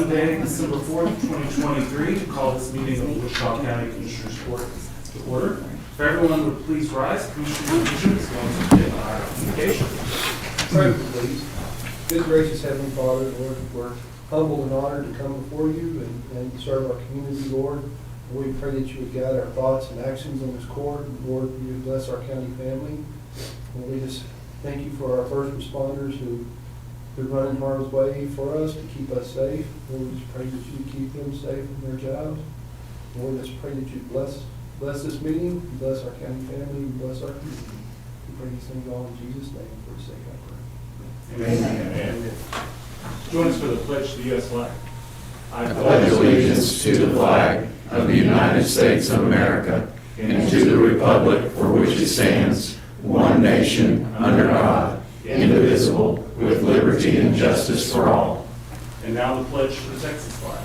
Monday, December 4th, 2023, to call this meeting of the Wichita County Commissioners Court to order. If everyone would please rise, Commissioner Legion is going to begin our communication. Pray, please. Good gracious Heavenly Father, Lord, we're humbled and honored to come before you and serve our community, Lord. We pray that you would guide our thoughts and actions on this court. Lord, you would bless our county family. And we just thank you for our first responders who run in harm's way for us to keep us safe. Lord, we just pray that you keep them safe in their jobs. Lord, we just pray that you bless this meeting, bless our county family, and bless our community. We pray these things all in Jesus' name. For his sake, I pray. Amen. Amen. Join us for the pledge to the U.S. flag. I pledge allegiance to the flag of the United States of America and to the republic for which it stands, one nation, under God, indivisible, with liberty and justice for all. And now the pledge to the Texas flag.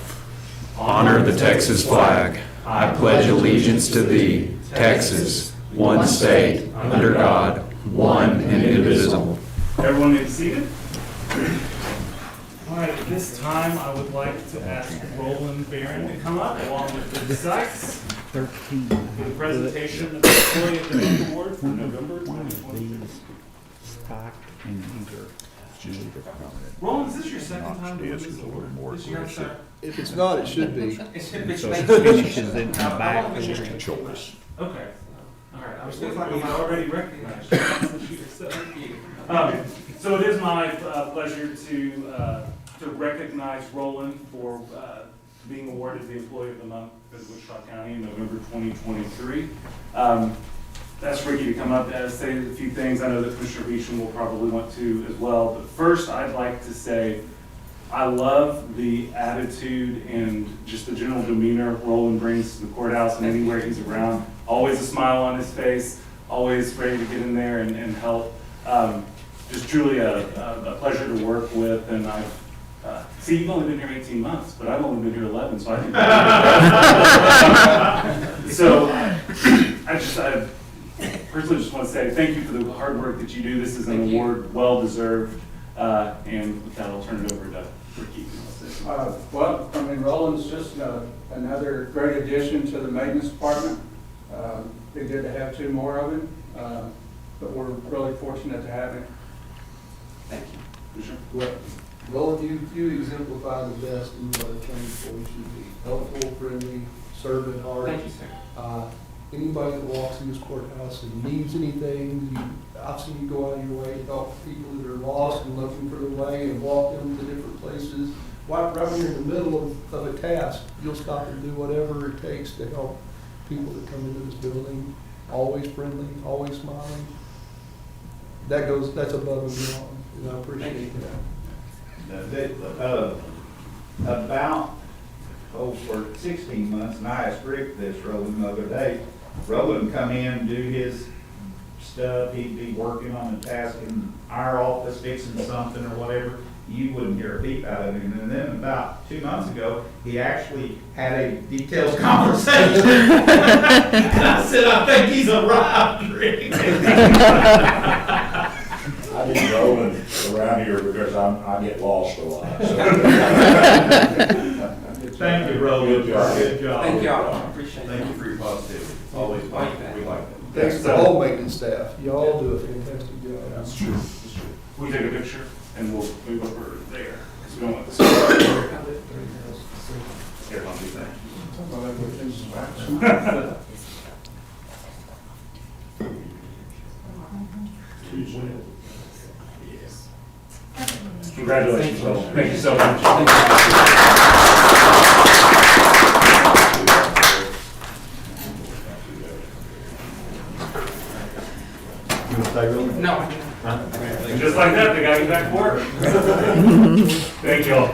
Honor the Texas flag. I pledge allegiance to thee, Texas, one state, under God, one and indivisible. Everyone be seated. All right, at this time, I would like to ask Roland Barron to come up along with the Sykes for the presentation of the Employee of the Month Award for November 2023. Roland, is this your second time doing this award this year, sir? If it's not, it should be. Okay. All right. I was thinking like we already recognized you. So it is my pleasure to recognize Roland for being awarded the Employee of the Month for Wichita County in November 2023. That's Ricky to come up and say a few things. I know that Commissioner Beecham will probably want to as well. But first, I'd like to say I love the attitude and just the general demeanor Roland brings to the courthouse and anywhere he's around. Always a smile on his face, always ready to get in there and help. Just truly a pleasure to work with. And I've see, you've only been here 18 months, but I've only been here 11, so I think so I personally just want to say thank you for the hard work that you do. This is an award well deserved. And with that, I'll turn it over to Ricky. Well, I mean, Roland's just another great addition to the maintenance department. Be good to have two more of him, but we're really fortunate to have him. Thank you. Sure. Well, Roland, you exemplify the best in what a county employee should be. Helpful, friendly, servant heart. Thank you, sir. Anybody that walks in this courthouse and needs anything, I've seen you go out of your way to help people that are lost and looking for their way and walk them to different places. Right when you're in the middle of a task, you'll stop and do whatever it takes to help people that come into this building. Always friendly, always smiling. That's above and beyond, and I appreciate that. About for 16 months, and I asked Rick this, Roland, the other day. Roland come in, do his stuff, he'd be working on a task in our office, fixing something or whatever. You wouldn't hear a peep out of him. And then about 2 months ago, he actually had a detailed conversation. And I said, I think he's arrived, Rick. I get rolling around here because I get lost a lot. So. Thank you, Roland. Good job. Good job. Thank y'all. I appreciate it. Thank you for your positivity. Always like that. We like that. Thanks to the whole maintenance staff. You all do a fantastic job. That's true. That's true. We take a picture and we'll move over there because we don't want this. Here, I'll do that. Yes. Congratulations, Roland. Thank you so much. No. And just like that, they got you back to work. Thank you all.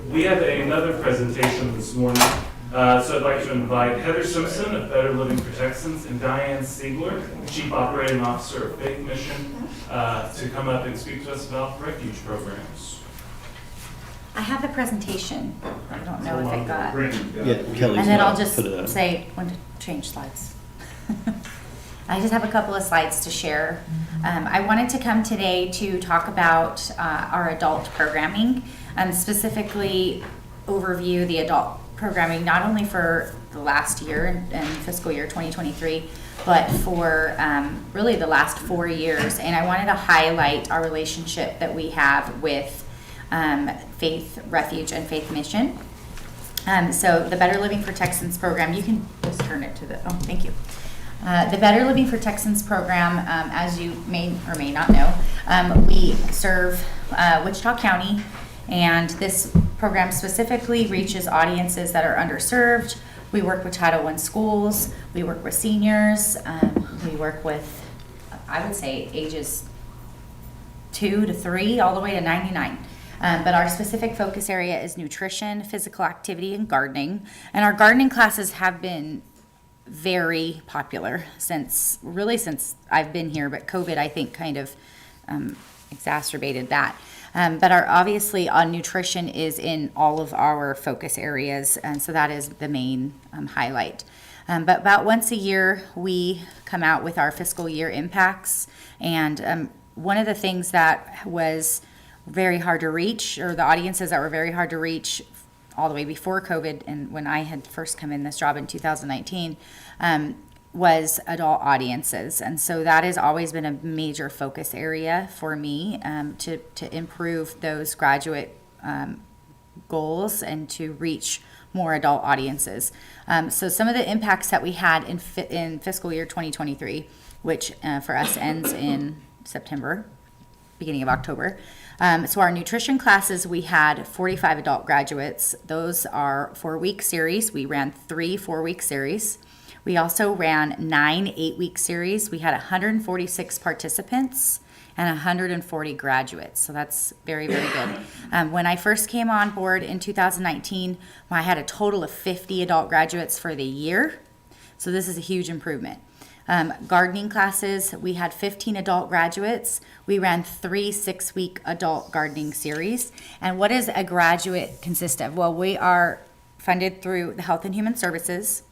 We have another presentation this morning. So I'd like to invite Heather Simpson of Better Living for Texans and Diane Siegler, Chief Operating Officer of Faith Mission, to come up and speak to us about refuge programs. I have the presentation. I don't know if it got. Brandon, Yeah, Kelly's And then I'll put it just up. say when to change slides. I just have a couple of slides to share. I wanted to come today to talk about our adult programming, specifically overview the adult programming, not only for the last year and fiscal year 2023, but for really the last 4 years. And I wanted to highlight our relationship that we have with Faith Refuge and Faith Mission. So the Better Living for Texans program, you can just turn it to the, oh, thank you. The Better Living for Texans program, as you may or may not know, we serve Wichita County, and this program specifically reaches audiences that are underserved. We work with Title I schools, we work with seniors, we work with, I would say, ages 2 to 3 all the way to 99. But our specific focus area is nutrition, physical activity, and gardening. And our gardening classes have been very popular since I've been here, but COVID, I think, kind of exacerbated that. But obviously nutrition is in all of our focus areas, and so that is the main highlight. But about once a year, we come out with our fiscal year impacts, and one of the things that was very hard to reach, or the audiences that were very hard to reach all the way before COVID, and when I had first come in this job in 2019, was adult audiences. And so that has always been a major focus area for me, to improve those graduate goals and to reach more adult audiences. So some of the impacts that we had in fiscal year 2023, which for us ends in September, beginning of October. So our nutrition classes, we had 45 adult graduates. Those are 4-week series. We ran 3 4-week series. We also ran 9 8-week series. We had 146 participants and 140 graduates. So that's very, very good. When I first came on board in 2019, I had a total of 50 adult graduates for the year. So this is a huge improvement. Gardening classes, we had 15 adult graduates. We ran 3 6-week adult gardening series. And what does a graduate consist of? Well, we are funded through the Health and Human Services,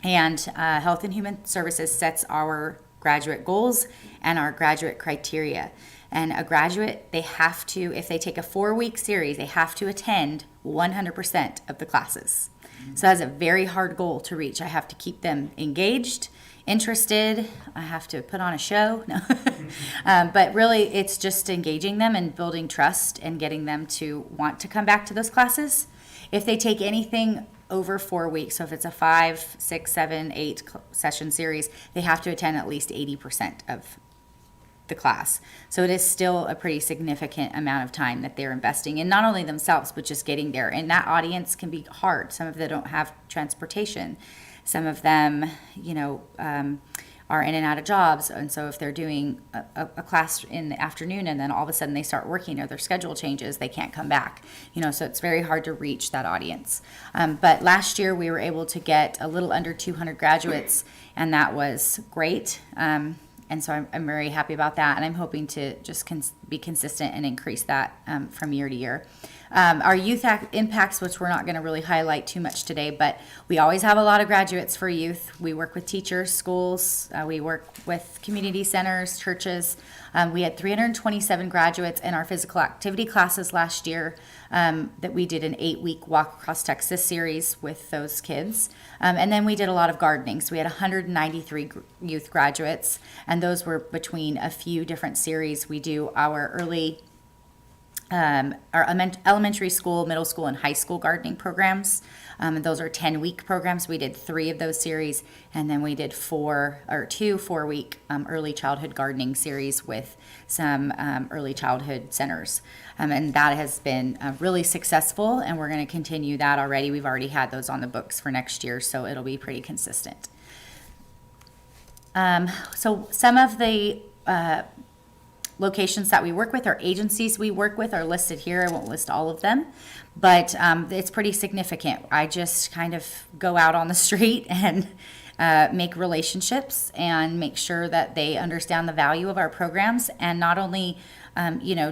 and Health and Human Services sets our graduate goals and our graduate criteria. And a graduate, they have to, if they take a 4-week series, they have to attend 100% of the classes. So that's a very hard goal to reach. I have to keep them engaged, interested. I have to put on a show. No. But really, it's just engaging them and building trust and getting them to want to come back to those classes. If they take anything over 4 weeks, so if it's a 5, 6, 7, 8 session series, they have to attend at least 80% of the class. So it is still a pretty significant amount of time that they're investing in not only themselves, but just getting there. And that audience can be hard. Some of them don't have transportation. Some of them, are in and out of jobs. And so if they're doing a class in the afternoon and then all of a sudden they start working or their schedule changes, they can't come back. So it's very hard to reach that audience. But last year we were able to get a little under 200 graduates, and that was great. And so I'm very happy about that, and I'm hoping to just be consistent and increase that from year to year. Our youth impacts, which we're not going to really highlight too much today, but we always have a lot of graduates for youth. We work with teachers, schools, we work with community centers, churches. We had 327 graduates in our physical activity classes last year, that we did an 8-week Walk Across Texas series with those kids. And then we did a lot of gardening. So we had 193 youth graduates, and those were between a few different series. We do our elementary school, middle school, and high school gardening programs. And those are 10-week programs. We did 3 of those series, and then we did 2 4-week early childhood gardening series with some early childhood centers. And that has been really successful, and we're going to continue that already. We've already had those on the books for next year, so it'll be pretty consistent. So some of the locations that we work with, or agencies we work with, are listed here. I won't list all of them, but it's pretty significant. I just kind of go out on the street and make relationships and make sure that they understand the value of our programs, and not only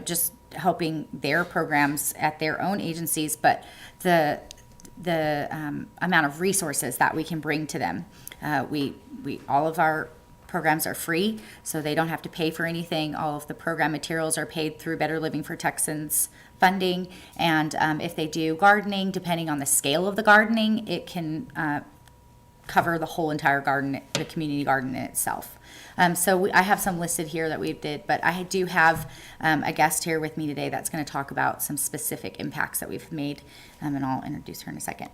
just helping their programs at their own agencies, but the amount of resources that we can bring to them. We all of our programs are free, so they don't have to pay for anything. All of the program materials are paid through Better Living for Texans funding. And if they do gardening, depending on the scale of the gardening, it can cover the whole entire garden, the community garden in itself. I have some listed here that we did, but I do have a guest here with me today that's going to talk about some specific impacts that we've made, and I'll introduce her in a second.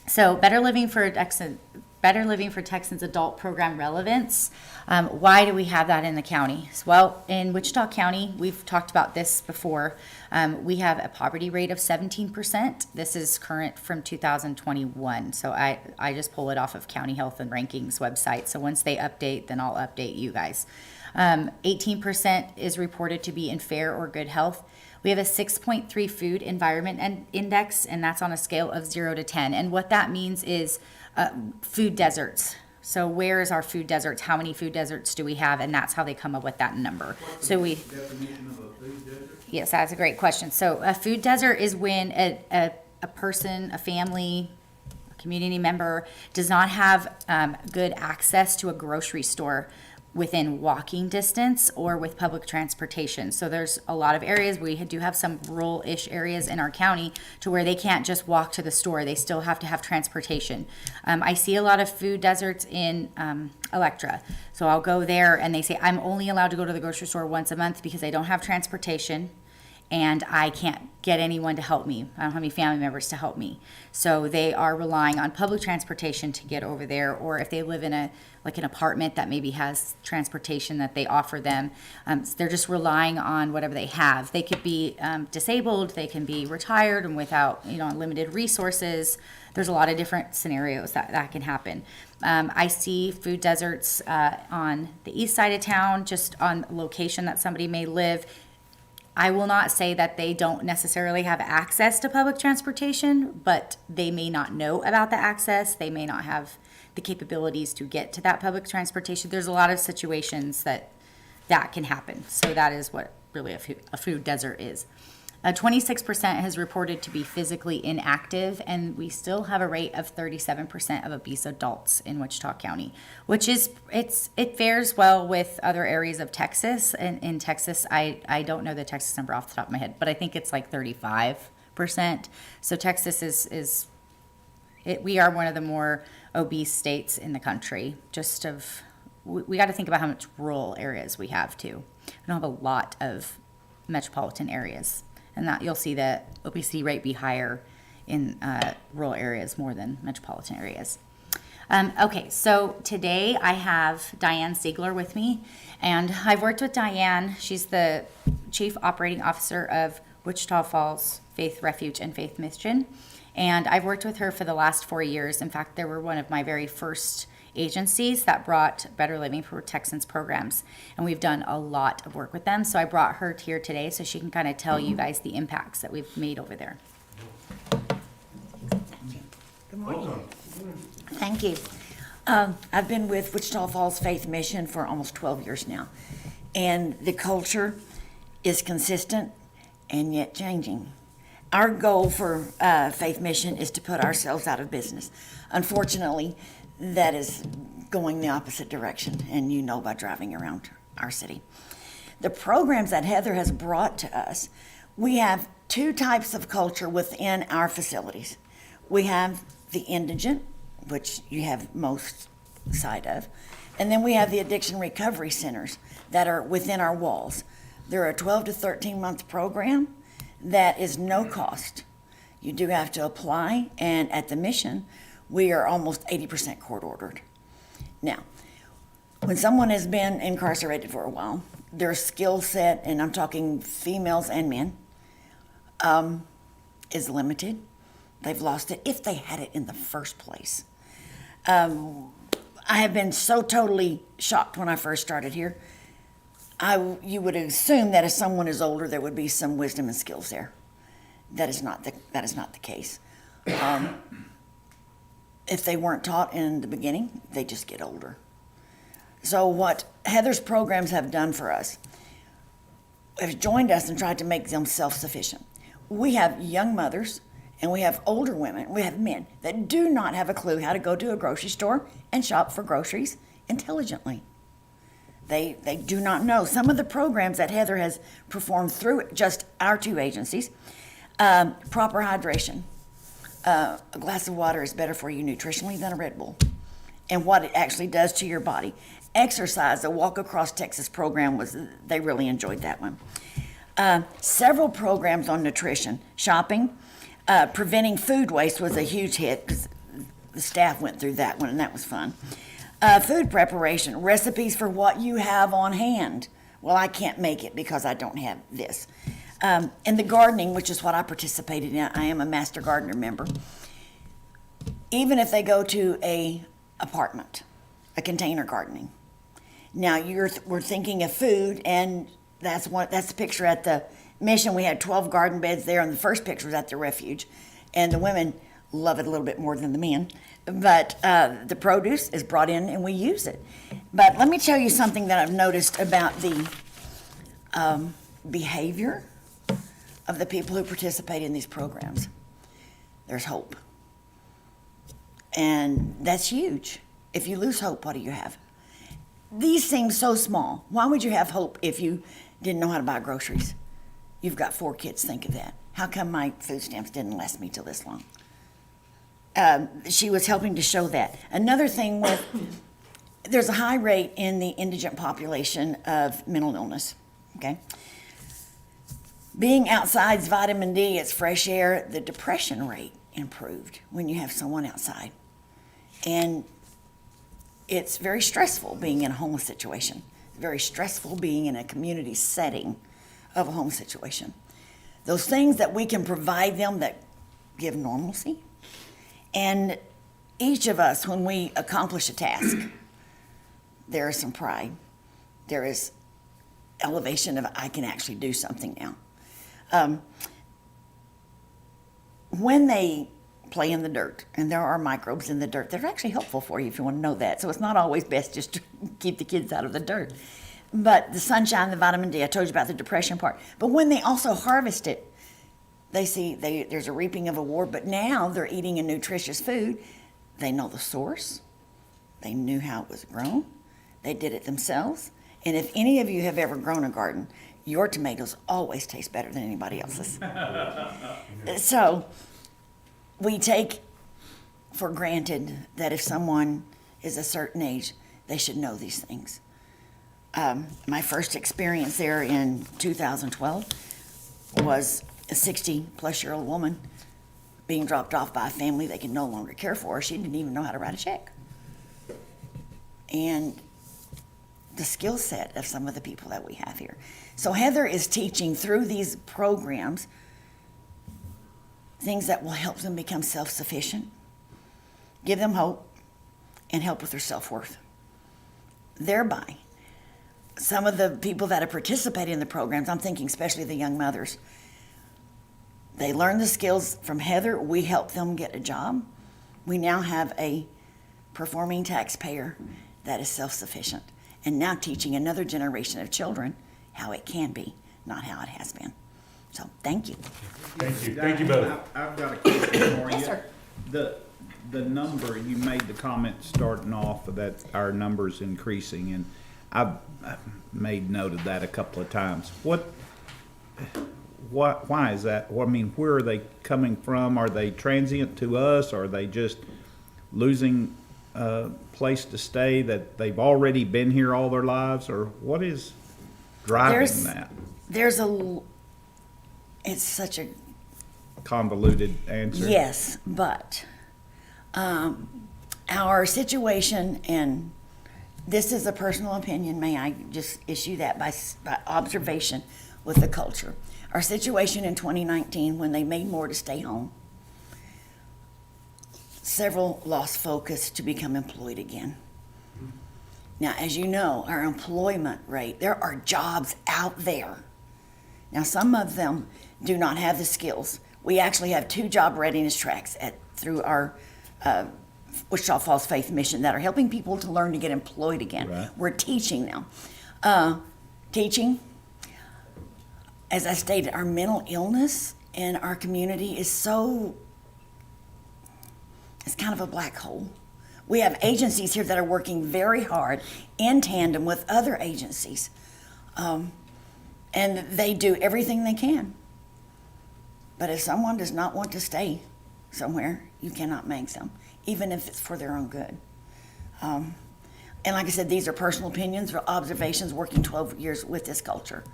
So Better Living for Texans adult program relevance. Why do we have that in the county? Well, in Wichita County, we've talked about this before. We have a poverty rate of 17%. This is current from 2021. So I just pull it off of County Health and Rankings website. So once they update, then I'll update you guys. 18% is reported to be in fair or good health. We have a 6.3 food environment index, and that's on a scale of 0 to 10. And what that means is food deserts. So where is our food deserts? How many food deserts do we have? And that's how they come up with that number. Definition of a food desert? Yes, that's a great question. So a food desert is when a person, a family, a community member does not have good access to a grocery store within walking distance or with public transportation. So there's a lot of areas, we do have some rural-ish areas in our county to where they can't just walk to the store. They still have to have transportation. I see a lot of food deserts in Electra. So I'll go there and they say, I'm only allowed to go to the grocery store once a month because I don't have transportation and I can't get anyone to help me. I don't have any family members to help me. So they are relying on public transportation to get over there, or if they live in an apartment that maybe has transportation that they offer them, they're just relying on whatever they have. They could be disabled, they can be retired and without limited resources. There's a lot of different scenarios that can happen. I see food deserts on the east side of town, just on location that somebody may live. I will not say that they don't necessarily have access to public transportation, but they may not know about the access. They may not have the capabilities to get to that public transportation. There's a lot of situations that can happen. So that is what really a food desert is. 26% has reported to be physically inactive, and we still have a rate of 37% of obese adults in Wichita County, which is, it fares well with other areas of Texas. And in Texas, I don't know the Texas number off the top of my head, but I think it's like 35%. So Texas we are one of the more obese states in the country. We got to think about how much rural areas we have too. We don't have a lot of metropolitan areas. And that you'll see the obesity rate be higher in rural areas more than metropolitan areas. Okay, so today I have Diane Siegler with me, and I've worked with Diane. She's the Chief Operating Officer of Wichita Falls Faith Refuge and Faith Mission, and I've worked with her for the last 4 years. In fact, they were one of my very first agencies that brought Better Living for Texans programs, and we've done a lot of work with them. So I brought her here today so she can kind of tell you guys the impacts that we've made over there. Good morning. Thank you. I've been with Wichita Falls Faith Mission for almost 12 years now, and the culture is consistent and yet changing. Our goal for Faith Mission is to put ourselves out of business. Unfortunately, that is going the opposite direction, and you know by driving around our city. The programs that Heather has brought to us, we have two types of culture within our facilities. We have the indigent, which you have most side of, and then we have the addiction recovery centers that are within our walls. They're a 12 to 13 month program that is no cost. You do have to apply, and at the mission, we are almost 80% court ordered. Now, when someone has been incarcerated for a while, their skill set, and I'm talking females and men, is limited. They've lost it if they had it in the first place. I have been so totally shocked when I first started here. You would assume that if someone is older, there would be some wisdom and skills there. That is not the case. If they weren't taught in the beginning, they just get older. So what Heather's programs have done for us, have joined us and tried to make them self-sufficient. We have young mothers and we have older women, we have men that do not have a clue how to go to a grocery store and shop for groceries intelligently. They do not know. Some of the programs that Heather has performed through just our 2 agencies, proper hydration. A glass of water is better for you nutritionally than a Red Bull, and what it actually does to your body. Exercise, the Walk Across Texas program they really enjoyed that one. Several programs on nutrition, shopping, preventing food waste was a huge hit because the staff went through that one, and that was fun. Food preparation, recipes for what you have on hand. Well, I can't make it because I don't have this. And the gardening, which is what I participated in. I am a Master Gardener member. Even if they go to a apartment, a container gardening. Now we're thinking of food, and that's the picture at the mission. We had 12 garden beds there, and the first picture was at the refuge. And the women love it a little bit more than the men. But the produce is brought in and we use it. But let me tell you something that I've noticed about the behavior of the people who participate in these programs. There's hope. And that's huge. If you lose hope, what do you have? These seem so small. Why would you have hope if you didn't know how to buy groceries? You've got 4 kids, think of that. How come my food stamps didn't last me till this long? She was helping to show that. Another thing there's a high rate in the indigent population of mental illness, okay? Being outside's vitamin D, it's fresh air, the depression rate improved when you have someone outside. And it's very stressful being in a homeless situation. It's very stressful being in a community setting of a home situation. Those things that we can provide them that give normalcy. And each of us, when we accomplish a task, there is some pride. There is elevation of, I can actually do something now. When they play in the dirt, and there are microbes in the dirt, they're actually helpful for you if you want to know that. So it's not always best just to keep the kids out of the dirt. But the sunshine, the vitamin D, I told you about the depression part. But when they also harvest it, they see there's a reaping of a reward, but now they're eating a nutritious food. They know the source. They knew how it was grown. They did it themselves. And if any of you have ever grown a garden, your tomatoes always taste better than anybody else's. So we take for granted that if someone is a certain age, they should know these things. My first experience there in 2012 was a 60-plus-year-old woman being dropped off by a family they could no longer care for. She didn't even know how to write a check. And the skill set of some of the people that we have here. So Heather is teaching through these programs things that will help them become self-sufficient, give them hope, and help with their self-worth. Thereby, some of the people that have participated in the programs, I'm thinking especially the young mothers, they learn the skills from Heather. We help them get a job. We now have a performing taxpayer that is self-sufficient, and now teaching another generation of children how it can be, not how it has been. So, thank you. Thank you. Thank you both. I've got a question for you. Yes, sir. The number, you made the comment starting off that our number's increasing, and I've made note of that a couple of times. Why is that? Well, I mean, where are they coming from? Are they transient to us? Are they just losing a place to stay that they've already been here all their lives? Or what is driving that? It's such a Convoluted answer. yes, but our situation, and this is a personal opinion, may I just issue that by observation with the culture. Our situation in 2019, when they made more to stay home, several lost focus to become employed again. Now, as you know, our employment rate, there are jobs out there. Now, some of them do not have the skills. We actually have 2 job readiness tracks through our Wichita Falls Faith Mission that are helping people to learn to get employed again. Right. We're teaching now. Teaching, as I stated, our mental illness in our community is it's kind of a black hole. We have agencies here that are working very hard in tandem with other agencies. And they do everything they can. But if someone does not want to stay somewhere, you cannot make them, even if it's for their own good. And like I said, these are personal opinions or observations working 12 years with this culture.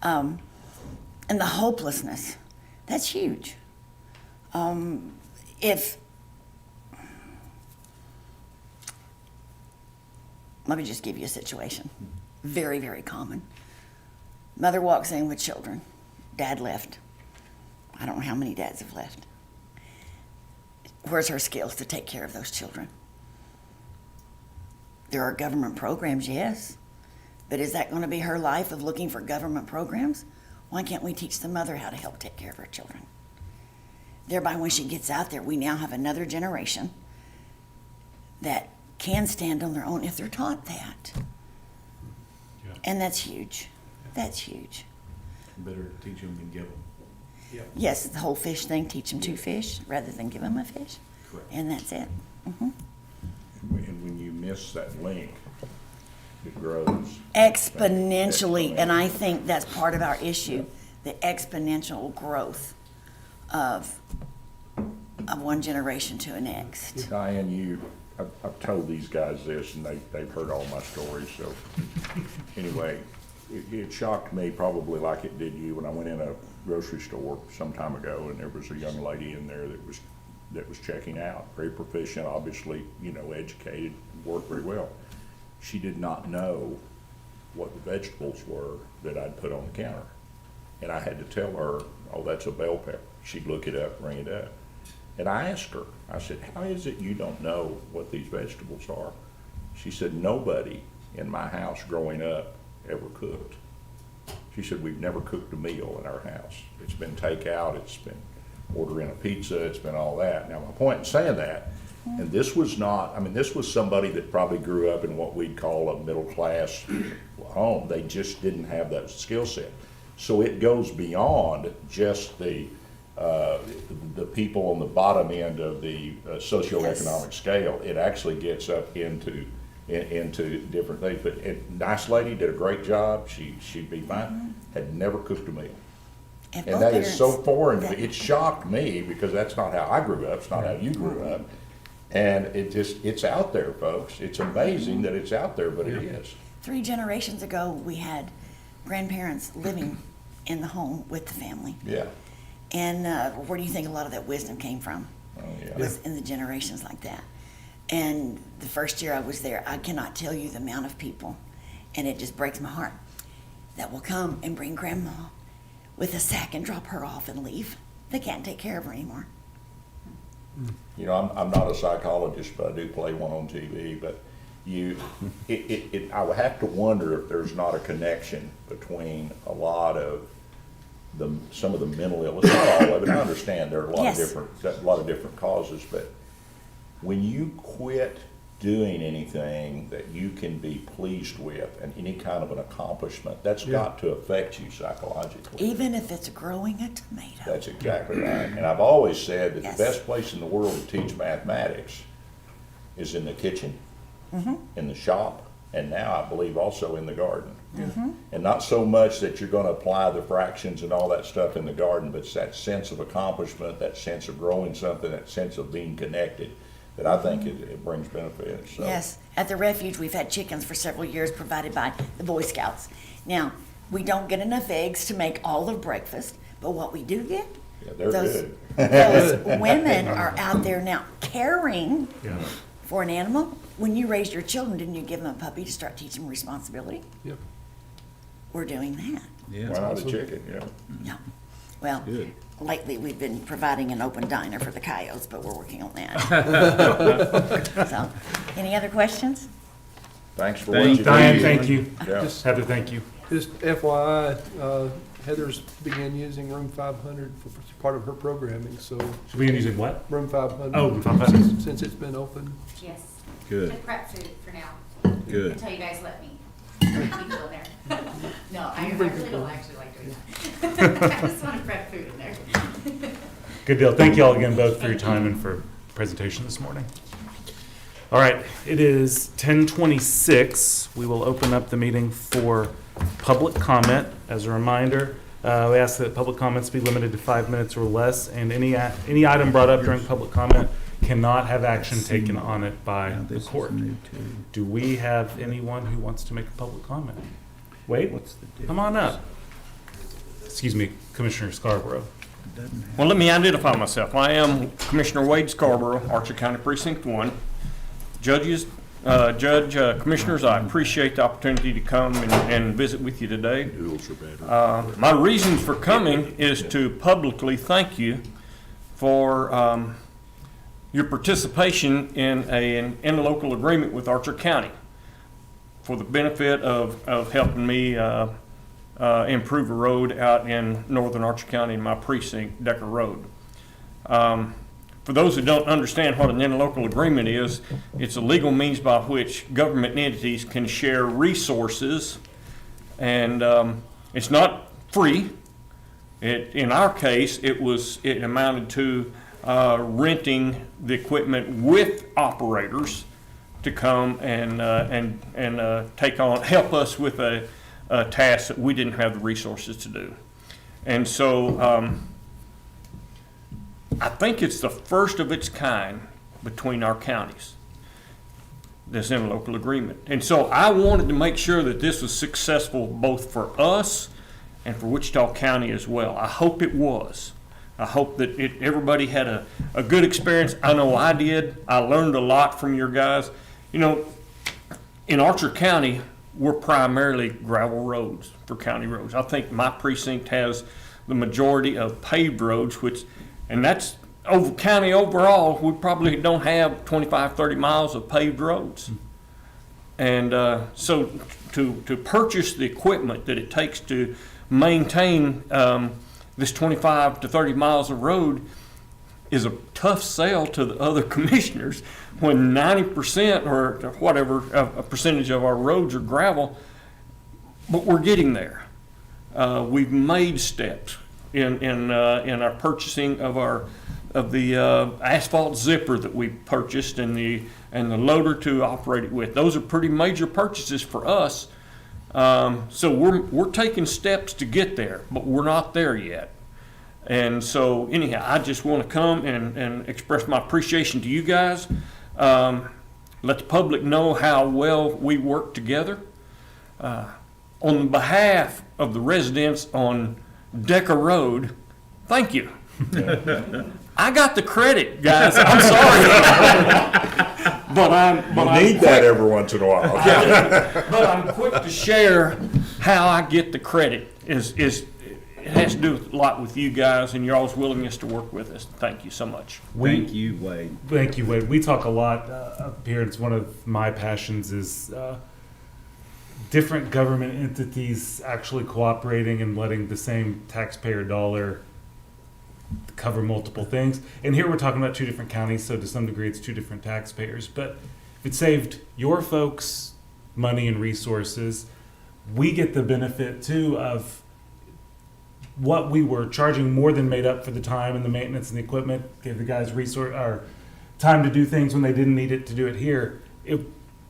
And the hopelessness, that's huge. Let me just give you a situation. Very, very common. Mother walks in with children. Dad left. I don't know how many dads have left. Where's her skills to take care of those children? There are government programs, yes. But is that going to be her life of looking for government programs? Why can't we teach the mother how to help take care of her children? Thereby, when she gets out there, we now have another generation that can stand on their own if they're taught that. Yeah. And that's huge. That's huge. Better teach them than give them. Yes, the whole fish thing, teach them to fish rather than give them a fish. Correct. And that's it. Mm-hmm. And when you miss that link, it grows. Exponentially, and I think that's part of our issue, the exponential growth of one generation to the next. Diane, I've told these guys this, and they've heard all my stories, so anyway, it shocked me probably like it did you when I went in a grocery store some time ago, and there was a young lady in there that was checking out, very proficient, obviously, educated, worked very well. She did not know what the vegetables were that I'd put on the counter. And I had to tell her, oh, that's a bell pepper. She'd look it up, bring it up. And I asked her, I said, how is it you don't know what these vegetables are? She said, nobody in my house growing up ever cooked. She said, we've never cooked a meal in our house. It's been takeout, it's been ordering a pizza, it's been all that. Now, my point in saying that, and this was this was somebody that probably grew up in what we'd call a middle-class home. They just didn't have that skill set. So it goes beyond just the people on the bottom end of the socioeconomic scale. It actually gets up into different things. But nice lady, did a great job. She'd be fine. Had never cooked a meal. And that is so foreign to me. It shocked me because that's not how I grew up. It's not how you grew up. And it's out there, folks. It's amazing that it's out there, but it is. 3 generations ago, we had grandparents living in the home with the family. Yeah. And where do you think a lot of that wisdom came from? Oh, yeah. Was in the generations like that. And the first year I was there, I cannot tell you the amount of people, and it just breaks my heart, that will come and bring grandma with a sack and drop her off and leave. They can't take care of her anymore. I'm not a psychologist, but I do play one on TV. But I would have to wonder if there's not a connection between a lot of some of the mental illness, not all of it. I understand there are a lot of different causes, but when you quit doing anything that you can be pleased with and any kind of an accomplishment, that's got to affect you psychologically. Even if it's growing a tomato. That's exactly right. And I've always said that Yes. the best place in the world to teach mathematics is in the kitchen, in the shop, and now I believe also in the garden. And not so much that you're going to apply the fractions and all that stuff in the garden, but it's that sense of accomplishment, that sense of growing something, that sense of being connected, that I think it brings benefits. So. Yes, at the refuge, we've had chickens for several years provided by the Boy Scouts. Now, we don't get enough eggs to make all of breakfast, but what we do get, they're good. those women are out there now caring for an animal. When you raised your children, didn't you give them a puppy to start teaching them responsibility? Yep. We're doing that. Yeah. Why not a chicken, Yeah. Well, Good. lately we've been providing an open diner for the coyotes, but we're working on that. So, any other questions? Thanks for what you do. Diane, thank you. Yeah. Heather, thank you. Just FYI, Heather's began using Room 500 for part of her programming, so Should we be using what? Room 500. Oh, Room 500. Since it's been open. Yes. Good. To prep food for now. Good. Until you guys let me. Bring people in there. No, I really don't actually like doing that. I just want to prep food in there. Good deal. Thank you all again both for your time and for presentation this morning. All right, it is 10:26. We will open up the meeting for public comment. As a reminder, we ask that public comments be limited to 5 minutes or less, and any item brought up during public comment cannot have action taken on it by the court. Do we have anyone who wants to make a public comment? Wade, come on up. Excuse me, Commissioner Scarborough. Well, let me identify myself. I am Commissioner Wade Scarborough, Archer County Precinct 1. Judges, Commissioners, I appreciate the opportunity to come and visit with you today. My reasons for coming is to publicly thank you for your participation in an interlocal agreement with Archer County for the benefit of helping me improve a road out in northern Archer County in my precinct, Decker Road. For those who don't understand what an interlocal agreement is, it's a legal means by which government entities can share resources, and it's not free. In our case, it amounted to renting the equipment with operators to come and help us with a task that we didn't have the resources to do. And so I think it's the first of its kind between our counties, this interlocal agreement. And so I wanted to make sure that this was successful both for us and for Wichita County as well. I hope it was. I hope that everybody had a good experience. I know I did. I learned a lot from your guys. You know, in Archer County, we're primarily gravel roads for county roads. I think my precinct has the majority of paved roads, and that's over county overall. We probably don't have 25, 30 miles of paved roads. And so to purchase the equipment that it takes to maintain this 25 to 30 miles of road is a tough sell to the other commissioners when 90% or whatever a percentage of our roads are gravel, but we're getting there. We've made steps in our purchasing of the asphalt zipper that we purchased and the loader to operate it with. Those are pretty major purchases for us. So we're taking steps to get there, but we're not there yet. And so anyhow, I just want to come and express my appreciation to you guys. Let the public know how well we work together. On behalf of the residents on Decker Road, thank you. I got the credit, guys. I'm sorry. but I need that every once in a while. But I'm quick to share how I get the credit. It has to do a lot with you guys and y'all's willingness to work with us. Thank you so much. Thank you, Wade. Thank you, Wade. We talk a lot up here. It's one of my passions is different government entities actually cooperating and letting the same taxpayer dollar cover multiple things. And here we're talking about two different counties, so to some degree it's two different taxpayers. But if it saved your folks money and resources, we get the benefit too of what we were charging more than made up for the time and the maintenance and the equipment, gave the guys resource or time to do things when they didn't need it to do it here.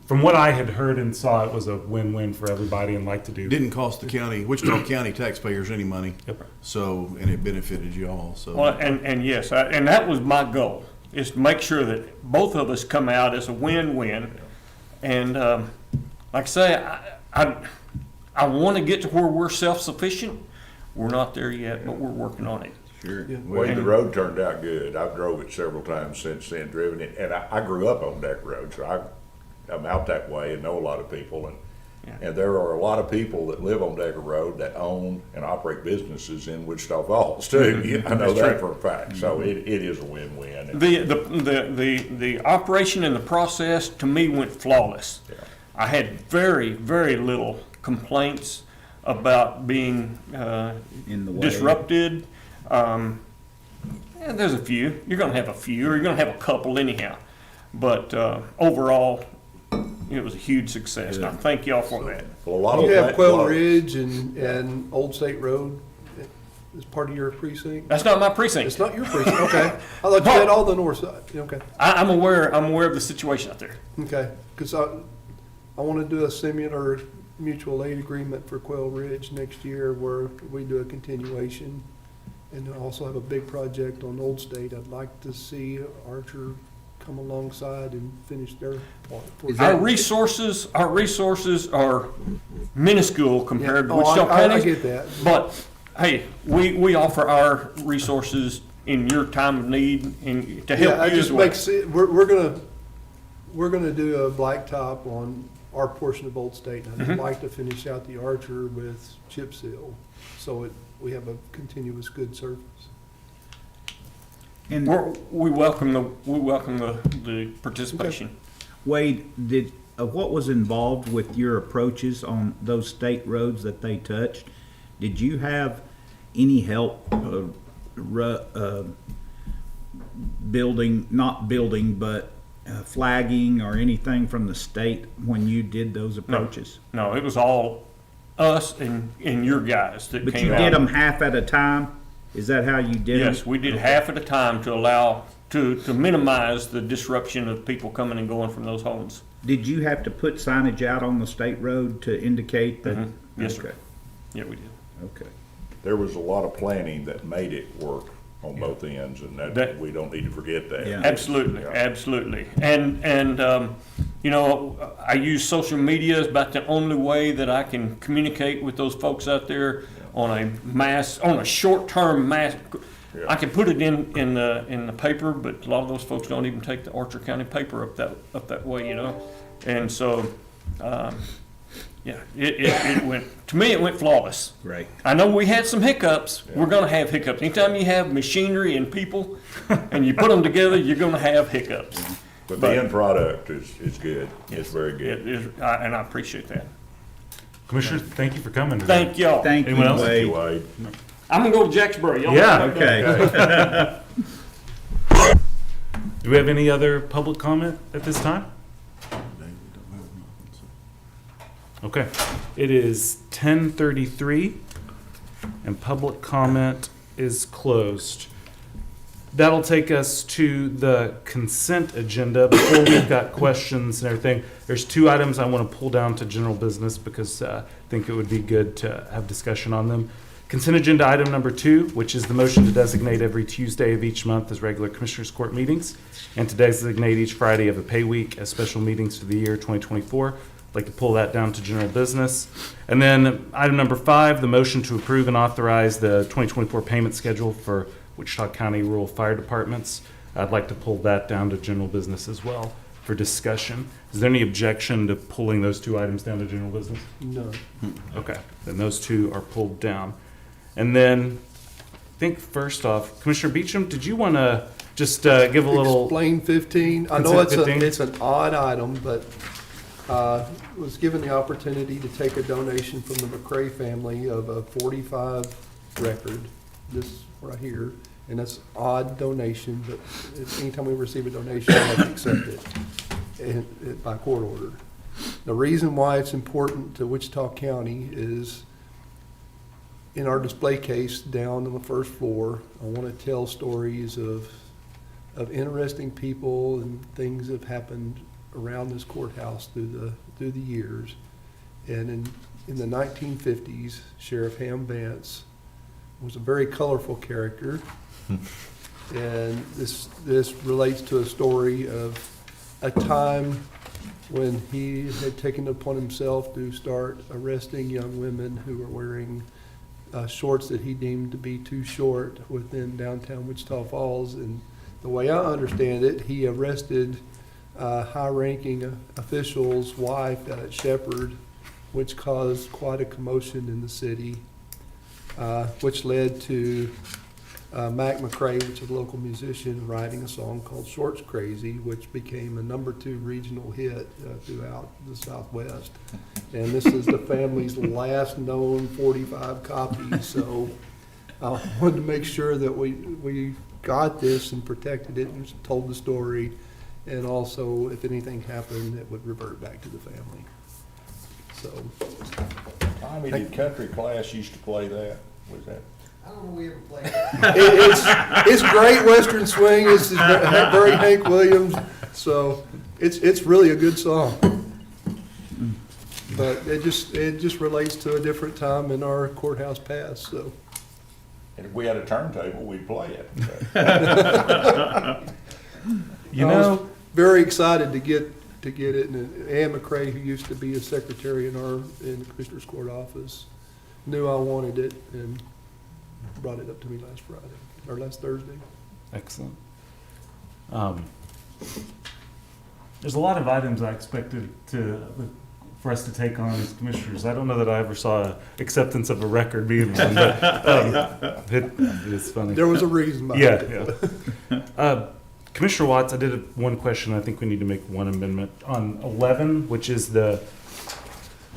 From what I had heard and saw, it was a win-win for everybody and like to do. Didn't cost the county, Wichita County taxpayers any money. Yep. So, and it benefited you all, so. Well, and yes, and that was my goal, is to make sure that both of us come out as a win-win. And like I say, I want to get to where we're self-sufficient. We're not there yet, but we're working on it. Sure. Well, the road turned out good. I've drove it several times since then, driven it, and I grew up on Decker Road, so I'm out that way and know a lot of people, and there are a lot of people that live on Decker Road that own and operate businesses in Wichita Falls too. I know that for a fact. So it is a win-win. The operation and the process to me went flawless. Yeah. I had very, very little complaints about being In the way. disrupted. There's a few. You're going to have a few, or you're going to have a couple anyhow. But overall, it was a huge success. And I thank y'all for that. Well, a lot You of have Quail Ridge and Old State Road is part of your precinct? That's not my precinct. It's not your precinct, okay. I thought you had all the north side, okay. I'm aware of the situation out there. Okay, because I want to do a similar mutual aid agreement for Quail Ridge next year where we do a continuation. And I also have a big project on Old State. I'd like to see Archer come alongside and finish their part. Our resources are minuscule compared to Oh, Wichita I County. get that. But, hey, we offer our resources in your time of need and to help Yeah, you it as just well. makes it, we're gonna do a blacktop on our portion of Old State. And I'd like to finish out the Archer with chip seal, so we have a continuous good surface. And We welcome the participation. Wade, what was involved with your approaches on those state roads that they touched? Did you have any help flagging or anything from the state when you did those approaches? No, it was all us and your guys that But came you out. did them half at a time? Is that how you did it? Yes, we did half at a time to allow, to minimize the disruption of people coming and going from those homes. Did you have to put signage out on the state road to indicate that? Yes, sir. Okay. Yeah, we did. Okay. There was a lot of planning that made it work on both ends, and that, we don't need to forget that. Yeah. Absolutely, absolutely. And you know, I use social media as about the only way that I can communicate with those folks out there on a short-term mass. Yeah. I can put it in the paper, but a lot of those folks don't even take the Archer County paper up that way, you know. And so, yeah, it went, to me, it went flawless. Great. I know we had some hiccups. We're gonna have hiccups. Anytime you have machinery and people and you put them together, you're gonna have hiccups. But the end product is good. It's very It good. is, and I appreciate that. Commissioner, thank you for coming today. Thank y'all. Thank you, Anyone else? Thank you, Wade. Wade. I'm gonna go to Jacksboro. Y'all Yeah. have a good day. Okay. Do we have any other public comment at this time? Okay, it is 10:33 and public comment is closed. That'll take us to the consent agenda. Before we've got questions and everything, there's two items I want to pull down to general business because I think it would be good to have discussion on them. Consent agenda item number 2, which is the motion to designate every Tuesday of each month as regular Commissioners Court meetings and to designate each Friday of a pay week as special meetings for the year 2024. I'd like to pull that down to general business. And then item number 5, the motion to approve and authorize the 2024 payment schedule for Wichita County Rural Fire Departments. I'd like to pull that down to general business as well for discussion. Is there any objection to pulling those two items down to general business? No. Okay, then those two are pulled down. And then, I think first off, Commissioner Beecham, did you want to just give a little? Explain 15. I know Consent 15? it's an odd item, but was given the opportunity to take a donation from the McCrae family of a 45 record, this right here, and that's an odd donation, but anytime we receive a donation, I have to accept it and by court order. The reason why it's important to Wichita County is in our display case down on the first floor, I want to tell stories of interesting people and things that have happened around this courthouse through the years. And in the 1950s, Sheriff Ham Vance was a very colorful character. And this relates to a story of a time when he had taken it upon himself to start arresting young women who were wearing shorts that he deemed to be too short within downtown Wichita Falls. And the way I understand it, he arrested high-ranking official's wife at Shepherd, which caused quite a commotion in the city, which led to Mac McCrae, which is a local musician, writing a song called Shorts Crazy, which became a #2 regional hit throughout the Southwest. And this is the family's last known 45 copies, so I wanted to make sure that we got this and protected it and told the story. And also, if anything happened, it would revert back to the family. So, Tommy, did country class used to play that? Was that? I don't know we ever played it. It's great Western swing. It's very Hank Williams. So it's really a good song. But it just relates to a different time in our courthouse past. So And if we had a turntable, we'd play it. You I was know, very excited to get it. And Ann McCrae, who used to be a secretary in the Commissioner's Court office, knew I wanted it and brought it up to me last Thursday. excellent. There's a lot of items I expected for us to take on as commissioners. I don't know that I ever saw acceptance of a record being one, but it's funny. There was a reason behind it. Yeah. Commissioner Watts, I did one question. I think we need to make one amendment on 11, which is the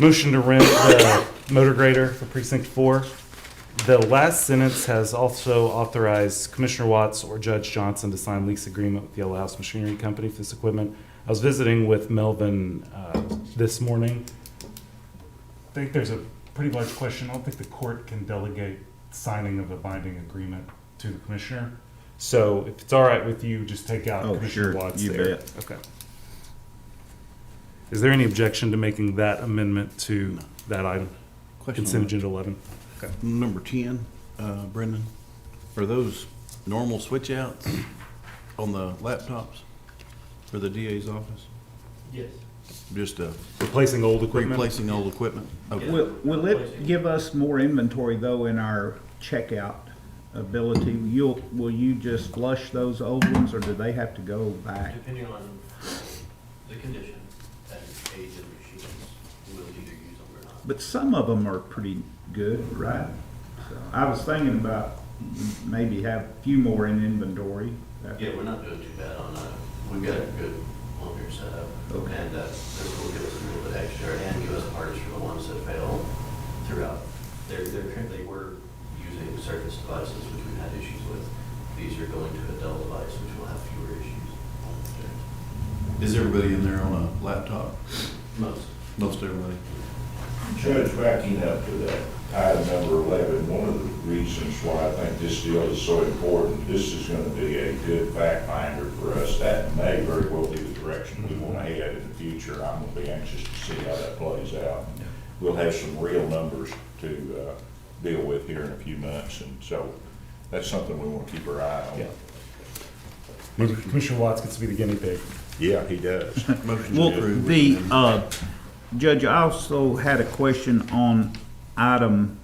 motion to rent the motor grader for Precinct 4. The last sentence has also authorized Commissioner Watts or Judge Johnson to sign lease agreement with Yellow House Machinery Company for this equipment. I was visiting with Melvin this morning. I think there's a pretty large question. I don't think the court can delegate signing of a binding agreement to the commissioner. So if it's all right with you, just take out Commissioner Watts you there. bet. Okay. Is there any objection to making that amendment to that item? Question Consent on agenda 11. Okay. number 10, Brendan, are those normal switch outs on the laptops for the DA's office? Yes. Just Replacing old equipment? replacing old equipment? Okay. Will it give us more inventory though in our checkout ability? Will you just flush those old ones or do they have to go back? Depending on the condition and age of the machines, we'll either use them or not. But some of them are pretty good, right? So I was thinking about maybe have a few more in inventory. Yeah, we're not doing too bad on that. We've got a good longer setup. Okay. And this will give us a little bit extra and give us parts for the ones that fail throughout. They were using surface devices, which we've had issues with. These are going to a Dell device, which will have fewer issues. Is everybody in there on a laptop? Most everybody? Judge, backing up to that item number 11, one of the reasons why I think this deal is so important, this is going to be a good fact finder for us. That may very well be the direction we want to head in the future. I'm going to be anxious to see how that plays out. We'll have some real numbers to deal with here in a few months, and so that's something we want to keep our eye on. Yeah. Maybe Commissioner Watts gets to be the guinea pig. Yeah, he does. Motion Well, approved. Judge, I also had a question on item,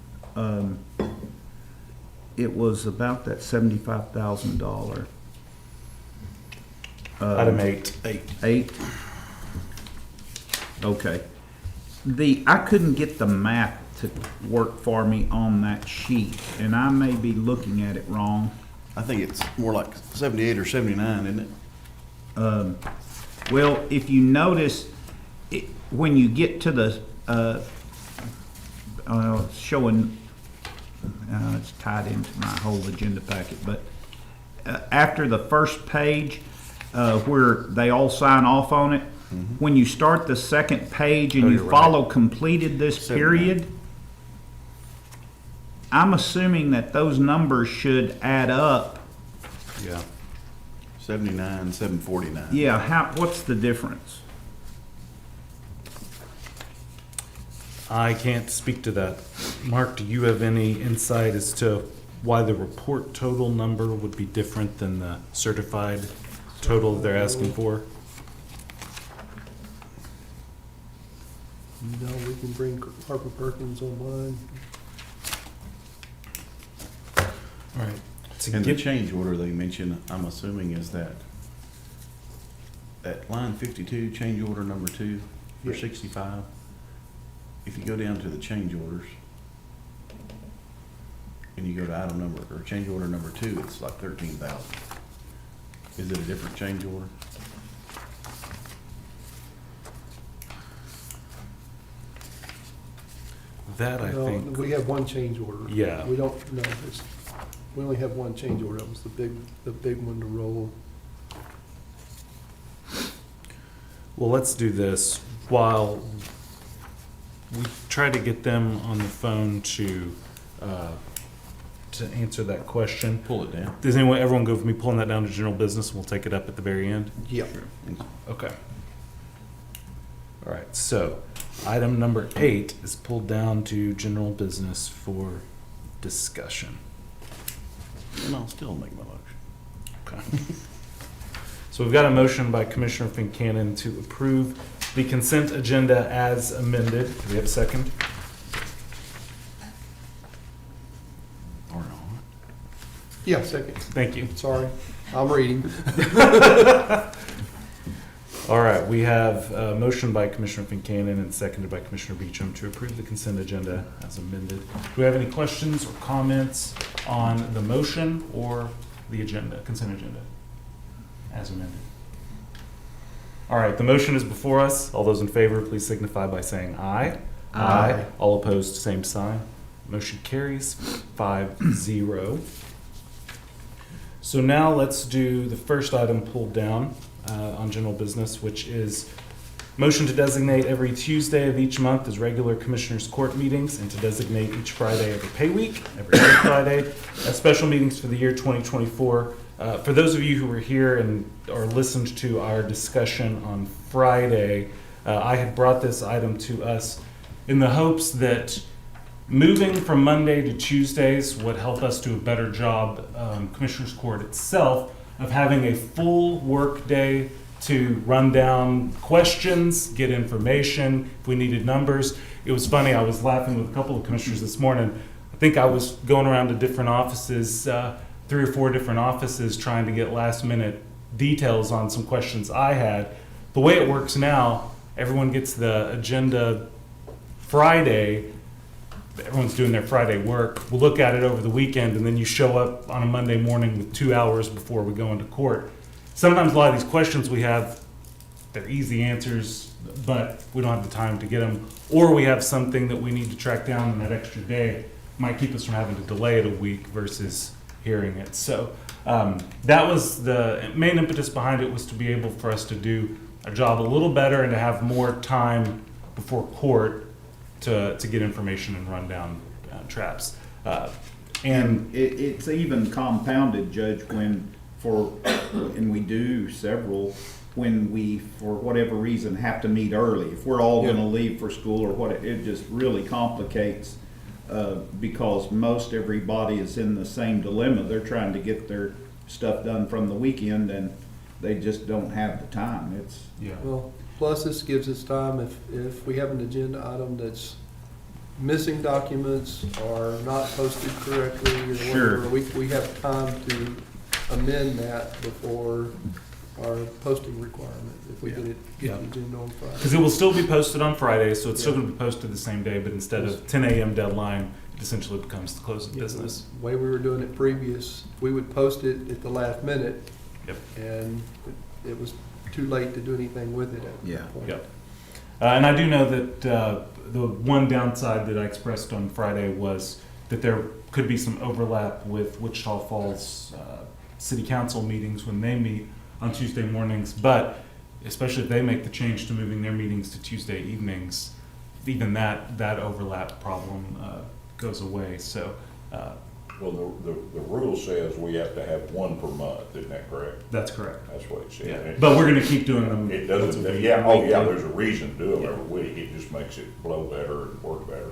it was about that $75,000. Item 8. 8? Okay. I couldn't get the math to work for me on that sheet, and I may be looking at it wrong. I think it's more like 78 or 79, isn't it? Well, if you notice, when you get to the, it's showing, it's tied into my whole agenda packet, but after the first page, where they all sign off on it, when you start the second page and you follow completed this period, I'm assuming that those numbers should add up. Yeah. 79, 749. Yeah, what's the difference? I can't speak to that. Mark, do you have any insight as to why the report total number would be different than the certified total they're asking for? No, we can bring Harper Perkins online. All right. And the change order they mentioned, I'm assuming, is that at line 52, change order number 2 for Yeah. 65. If you go down to the change orders and you go to item number or change order number 2, it's like 13,000. Is it a different change order? That, I No, think, we have one change order. Yeah. We don't, no, we only have one change order. That was the big one to roll. well, let's do this. While we try to get them on the phone to to answer that question. Pull it down. Does everyone go with me pulling that down to general business, and we'll take it up at the very end? Yeah. Okay. All right, so item number 8 is pulled down to general business for discussion. And I'll still make my motion. Okay. So we've got a motion by Commissioner Fincannon to approve the consent agenda as amended. Do we have a second? Or not. Yeah, second. Thank you. Sorry, I'm reading. All right, we have a motion by Commissioner Fincannon and seconded by Commissioner Beecham to approve the consent agenda as amended. Do we have any questions or comments on the motion or the agenda, consent agenda as amended? All right, the motion is before us. All those in favor, please signify by saying aye. Aye. All opposed, same sign. Motion carries 5-0. So now let's do the first item pulled down on general business, which is motion to designate every Tuesday of each month as regular Commissioners Court meetings and to designate each Friday of the pay week, every other Friday, as special meetings for the year 2024. For those of you who were here and or listened to our discussion on Friday, I had brought this item to us in the hopes that moving from Monday to Tuesdays would help us do a better job, Commissioners Court itself, of having a full work day to run down questions, get information, if we needed numbers. It was funny, I was laughing with a couple of commissioners this morning. I think I was going around to different offices, 3 or 4 different offices, trying to get last minute details on some questions I had. The way it works now, everyone gets the agenda Friday. Everyone's doing their Friday work. We'll look at it over the weekend, and then you show up on a Monday morning with 2 hours before we go into court. Sometimes a lot of these questions we have, they're easy answers, but we don't have the time to get them. Or we have something that we need to track down, and that extra day might keep us from having to delay it a week versus hearing it. So that was the main impetus behind it, was to be able for us to do our job a little better and to have more time before court to get information and run down traps. And it's even compounded, Judge, and we do several, when we, for whatever reason, have to meet early. If we're all gonna leave for school or what, it just really complicates, because most everybody is in the same dilemma. They're trying to get their stuff done from the weekend, and they just don't have the time. It's, Well, plus this gives us time if we have an agenda item that's missing documents or not posted correctly or whatever, we have time to amend that before our posting requirement, if we get the agenda on Friday. Because it will still be posted on Friday, so it's still going to be posted the same day, but instead of 10 a.m. deadline, it essentially becomes the close of business. The way we were doing it previous, we would post it at the last minute, and it was too late to do anything with it at that point. Yep. And I do know that the one downside that I expressed on Friday was that there could be some overlap with Wichita Falls City Council meetings when they meet on Tuesday mornings, but especially if they make the change to moving their meetings to Tuesday evenings, even that overlap problem goes away. So, Well, the rule says we have to have one per month, isn't that correct? that's correct. That's what it says. Yeah. But we're going to keep doing them. It doesn't, once a week. there's a reason to do them every week. It just makes it flow better and work better.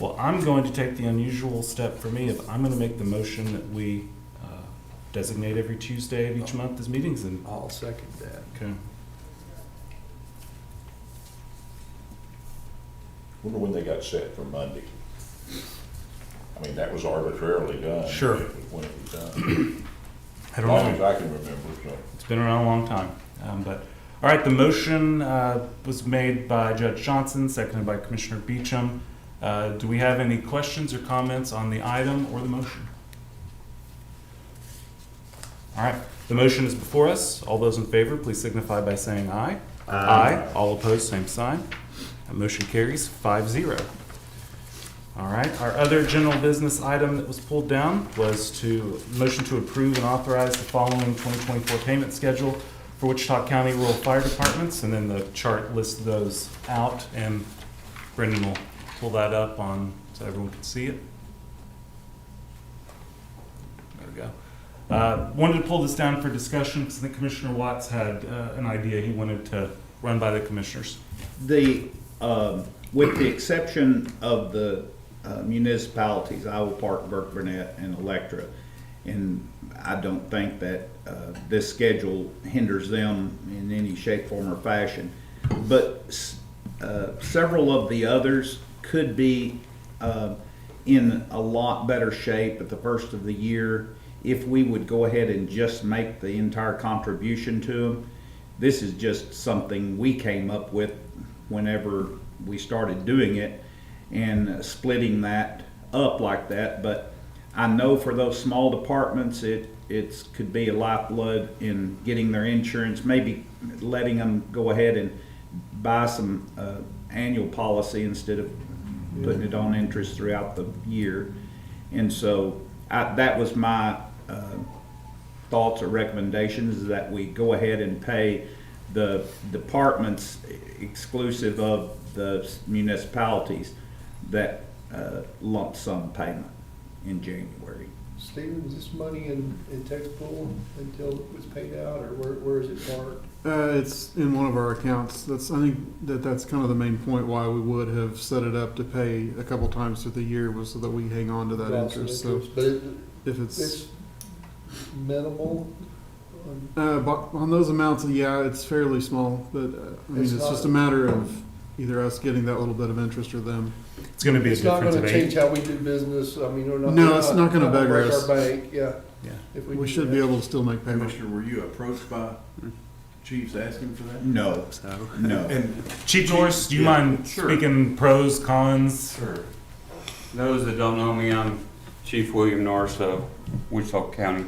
Well, I'm going to take the unusual step for me. If I'm going to make the motion that we designate every Tuesday of each month as meetings, and I'll second that. okay. Wonder when they got set for Monday. I mean, that was arbitrarily done. Sure. When it was done. I don't As long know. as I can remember, so. It's been around a long time. But all right, the motion was made by Judge Johnson, seconded by Commissioner Beecham. Do we have any questions or comments on the item or the motion? All right, the motion is before us. All those in favor, please signify by saying aye. Aye. All opposed, same sign. That motion carries 5-0. All right, our other general business item that was pulled down was to motion to approve and authorize the following 2024 payment schedule for Wichita County Rural Fire Departments, and then the chart lists those out, and Brendan will pull that up on so everyone can see it. ago. Wanted to pull this down for discussion because I think Commissioner Watts had an idea he wanted to run by the commissioners. The, with the exception of the municipalities, Iowa Park, Burke Burnett, and Electra, and I don't think that this schedule hinders them in any shape, form, or fashion, but several of the others could be in a lot better shape at the first of the year if we would go ahead and just make the entire contribution to them. This is just something we came up with whenever we started doing it and splitting that up like that. But I know for those small departments, it could be a lifeblood in getting their insurance, maybe letting them go ahead and buy some annual policy instead of putting it on interest throughout the year. And so that was my thoughts or recommendations, is that we go ahead and pay the departments exclusive of the municipalities that lump sum payment in January. Stephen, is this money in tax pool until it was paid out, or where is it parked? It's in one of our accounts. I think that's kind of the main point why we would have set it up to pay a couple times through the year, was so that we hang on to that interest. So But if it's minimal. on those amounts, yeah, it's fairly small, but I mean, it's just a matter of either us getting that little bit of interest or them. It's going to be a It's not difference gonna of change eight. how we do business. I mean, we're not. No, it's not gonna beggar break us. our bank, yeah. Yeah. If We do should that. be able to still make payment. Commissioner, were you approached by chiefs asking for that? No, no. And Chief Norris, do you Yeah, mind sure. speaking pros, cons? sure. Those that don't know me, I'm Chief William Norris of Wichita County.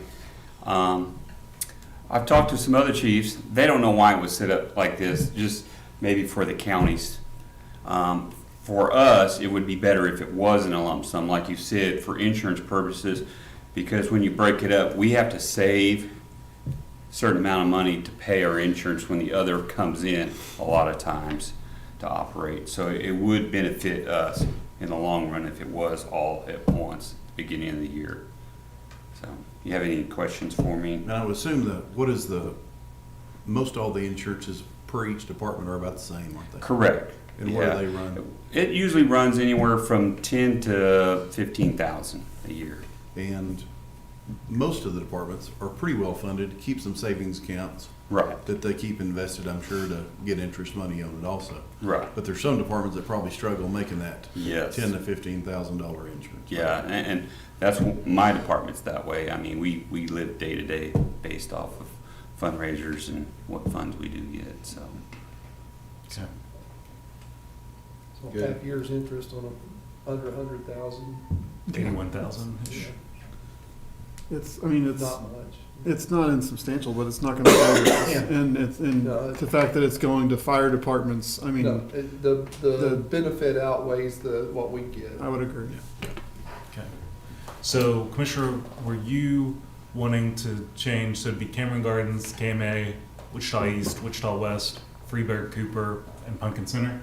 I've talked to some other chiefs. They don't know why it was set up like this, just maybe for the counties. For us, it would be better if it wasn't a lump sum, like you said, for insurance purposes, because when you break it up, we have to save a certain amount of money to pay our insurance when the other comes in a lot of times to operate. So it would benefit us in the long run if it was all at once, at the beginning of the year. So, you have any questions for me? And I would assume most all the insurances per each department are about the same, aren't they? Correct. And what Yeah. do they run? It usually runs anywhere from 10 to 15,000 a year. And most of the departments are pretty well funded, keep some savings accounts Right. that they keep invested, I'm sure, to get interest money on it also. Right. But there's some departments that probably struggle making that Yes. $10,000 to $15,000 insurance. Yeah, and that's my department's that way. I mean, we live day to day based off of fundraisers and what funds we do get. So. Okay. So Good. half year's interest on under 100,000. 81,000-ish. It's Not much. it's not insubstantial, but it's not going to beggar us. Yeah. And No, the fact that it's going to fire departments, I mean, No, the benefit outweighs what we get. I would agree. Okay. So, Commissioner, were you wanting to change, so it'd be Cameron Gardens, KMA, Wichita East, Wichita West, Freeburg, Cooper, and Pumpkin Center?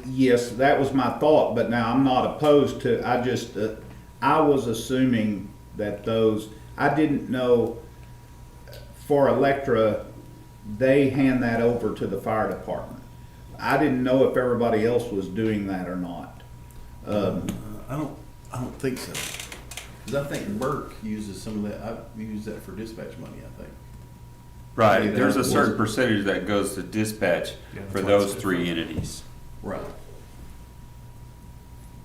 Yes, that was my thought, but now I'm not opposed to, I was assuming that I didn't know for Electra, they hand that over to the fire department. I didn't know if everybody else was doing that or not. I don't think so. Because I think Burke uses some of that, I've used that for dispatch money, I think. Right. Yeah, There's a that certain was- percentage that goes to dispatch Yeah, for that's why it's those three different. entities. Right.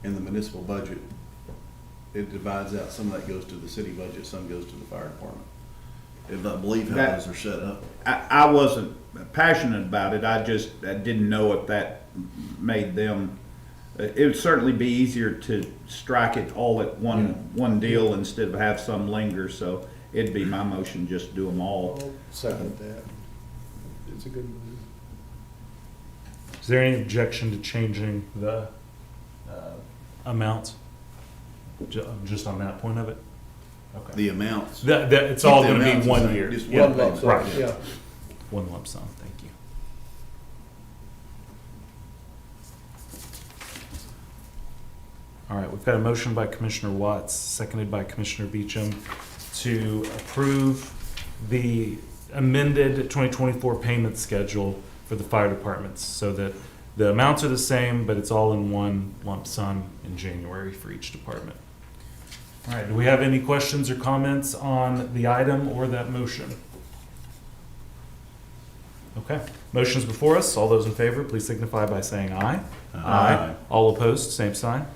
In the municipal budget, it divides out, some of that goes to the city budget, some goes to the fire department. If I believe how That- those are set up. I wasn't passionate about it, I didn't know if that made them, it would certainly be easier to strike it all at one deal instead of have some linger, so it'd be my motion just to do them all. I'll second that. It's a good move. Is there any objection to changing the amount? Just on that point of it? Okay. The amounts. It's all The going to amounts be is one like year. just Yeah, one One lump payment. sum, Right. yeah. One lump sum, thank you. All right, we've got a motion by Commissioner Watts, seconded by Commissioner Beecham, to approve the amended 2024 payment schedule for the fire departments so that the amounts are the same, but it's all in one lump sum in January for each department. All right, do we have any questions or comments on the item or that motion? Okay, motion's before us. All those in favor, please signify by saying aye. Aye. All opposed, same sign.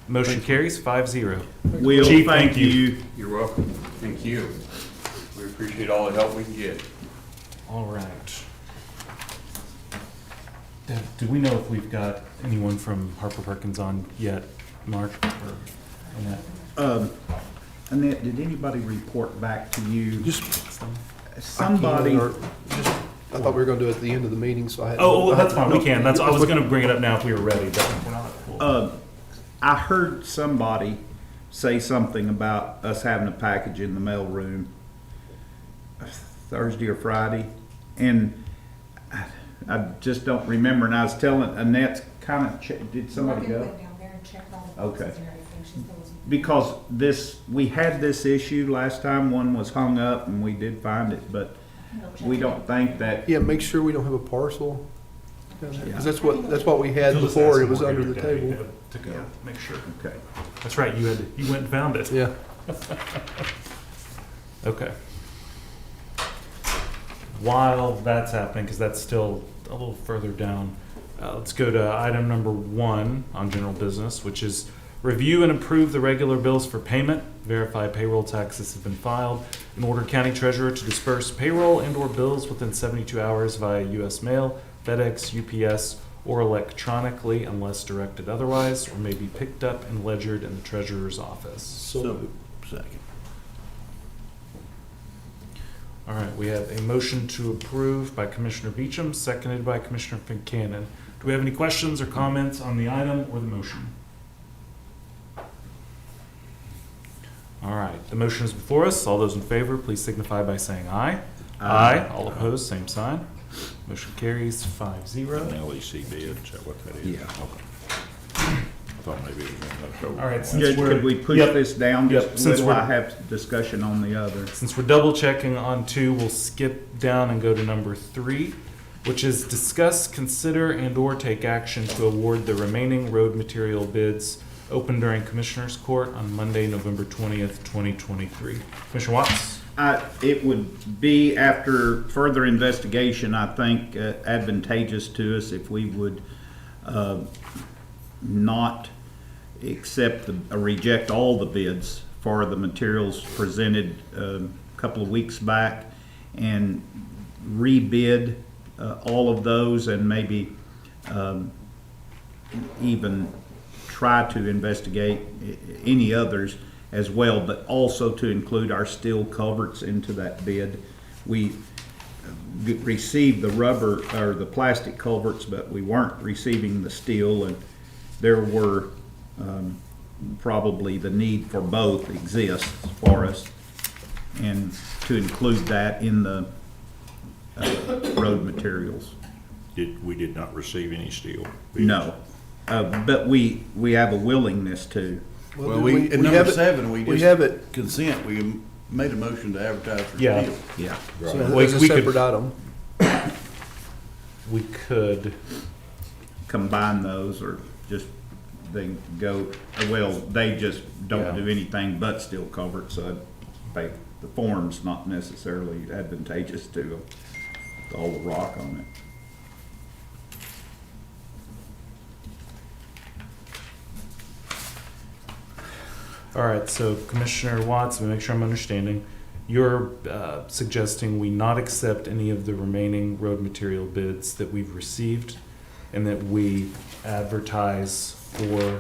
Motion carries 5-0. Will, Chief, thank you. You're welcome. Thank you. We appreciate all the help we can get. All right. Do we know if we've got anyone from Harper Perkins on yet, Mark or Annette? Annette, did anybody report back to you? Just Somebody, I thought we were gonna do it at the end of the meeting, so I had. Oh, that's fine. We can. I was going to bring it up now if we were ready, but we're not. I heard somebody say something about us having a package in the mail room Thursday or Friday, and I just don't remember. And I was telling Annette, did somebody go? Went down there and checked all the boxes Okay. and everything. She said it was- Because we had this issue last time. One was hung up, and we did find it, but we don't think that. Yeah, make sure we don't have a parcel. Because that's what we had Just before, ask it was Morgan under the or Debbie table. to go make sure. Okay. That's right. You went and found it. Yeah. Okay. While that's happening, because that's still a little further down, let's go to item number 1 on general business, which is review and approve the regular bills for payment. Verify payroll taxes have been filed. In order county treasurer to disperse payroll and/or bills within 72 hours via U.S. mail, FedEx, UPS, or electronically unless directed otherwise, or may be picked up and ledgered in the treasurer's office. So, second. All right, we have a motion to approve by Commissioner Beecham, seconded by Commissioner Fincannon. Do we have any questions or comments on the item or the motion? All right, the motion is before us. All those in favor, please signify by saying aye. Aye. All opposed, same sign. Motion carries 5-0. An LEC bid, is that what that is? Yeah. Okay. I thought maybe it was another code. All right, since Judge, we're- could we push Yep. this down Yep, just since while I we're- have discussion on the other? Since we're double checking on 2, we'll skip down and go to number 3, which is discuss, consider, and/or take action to award the remaining road material bids open during Commissioners Court on Monday, November 20th, 2023. Commissioner Watts? It would be, after further investigation, I think, advantageous to us if we would not accept, reject all the bids for the materials presented a couple of weeks back and rebid all of those, and maybe even try to investigate any others as well, but also to include our steel culverts into that bid. We received the rubber or the plastic culverts, but we weren't receiving the steel, and there were probably the need for both exists for us, and to include that in the road materials. We did not receive any steel bids? No, but we have a willingness to. Well, we, at number 7, we we have just it. consent, we made a motion to advertise for Yeah. steel. Yeah. So We- that's a we could- separate item. We could, Combine those, or just they go, well, they just don't Yeah. do anything but steel culverts, so the form's not necessarily advantageous to them, all the rock on it. all right, so Commissioner Watts, to make sure I'm understanding, you're suggesting we not accept any of the remaining road material bids that we've received, and that we advertise for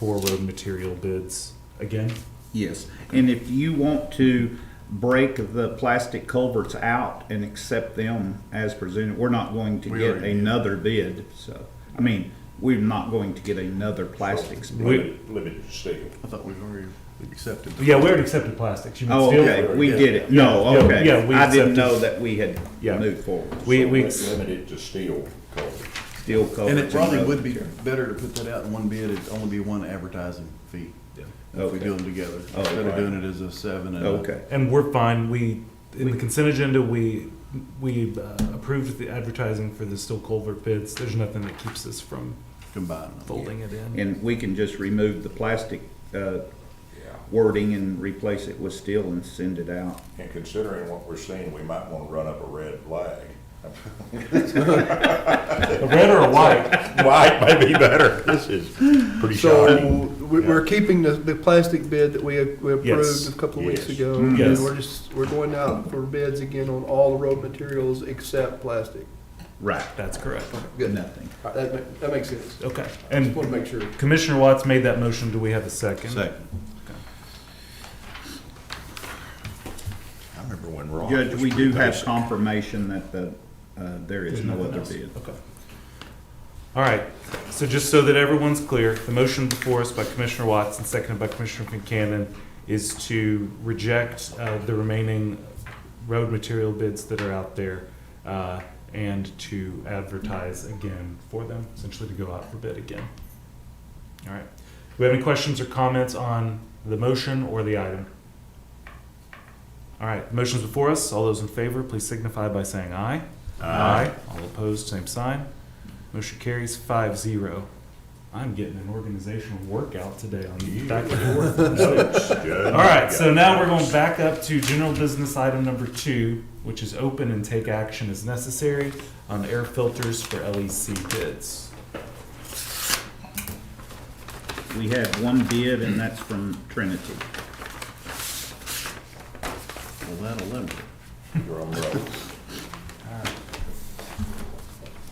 road material bids again? Yes, and if you want to break the plastic culverts out and accept them as presented, we're not going to We get already did. another bid, so, I mean, we're not going to get another plastics bid. Limited to steel. I thought we've already accepted. Yeah, we already accepted plastics. You meant Oh, steel? okay, we did it, no, Yeah, okay. yeah, we I didn't accepted- know that we had Yeah. moved forward. We Limited to steel culverts. steel culverts. And it probably road would be material. better to put that out in one bid, it'd only be one advertising fee. If we Okay. do them together, Oh, instead of right. doing it as a 7 and a. Okay. And we're fine, in the consent agenda, we approved the advertising for the steel culvert bids. There's nothing that keeps us from Combine them. folding it in. And we can just remove the plastic wording and replace it with steel and send it out. And considering what we're seeing, we might want to run up a red flag. A red or a white? White may be better. This is pretty So shocking. we're keeping the plastic bid that we approved Yes. a couple of weeks Yes. ago. Yes. And we're going out for bids again on all the road materials except plastic. Right. That's correct. Good. Nothing. All right, that makes sense. Okay. Just And want to make sure. Commissioner Watts made that motion. Do we have a second? Second. I remember when Ron. Judge, was we do have basic. confirmation that there is no other bid. Okay. All right, so just so that everyone's clear, the motion before us by Commissioner Watts and seconded by Commissioner Buchanan is to reject the remaining road material bids that are out there and to advertise again for them, essentially to go out for bid again. All right. Do we have any questions or comments on the motion or the item? All right, the motion's before us. All those in favor, please signify by saying aye. Aye. All opposed, same sign. Motion carries 5-0. I'm getting an organizational workout today on back and forth. Notes, Judge. All right, so now we're going back up to general business item number 2, which is open and take action as necessary on air filters for LEC bids. We have one bid, and that's from Trinity. Well, that'll limit it. Drum roll.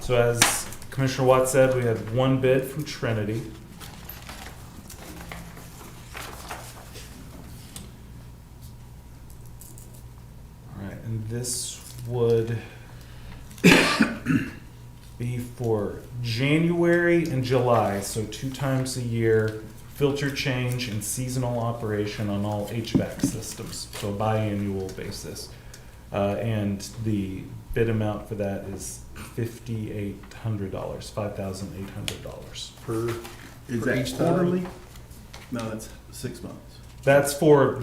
So as Commissioner Watts said, we had one bid from Trinity. All right, and this would be for January and July, so 2 times a year, filter change and seasonal operation on all HVAC systems, so a biannual basis. And the bid amount for that is $5,800, $5,800. Is For that each time? quarterly? No, that's 6 months. That's for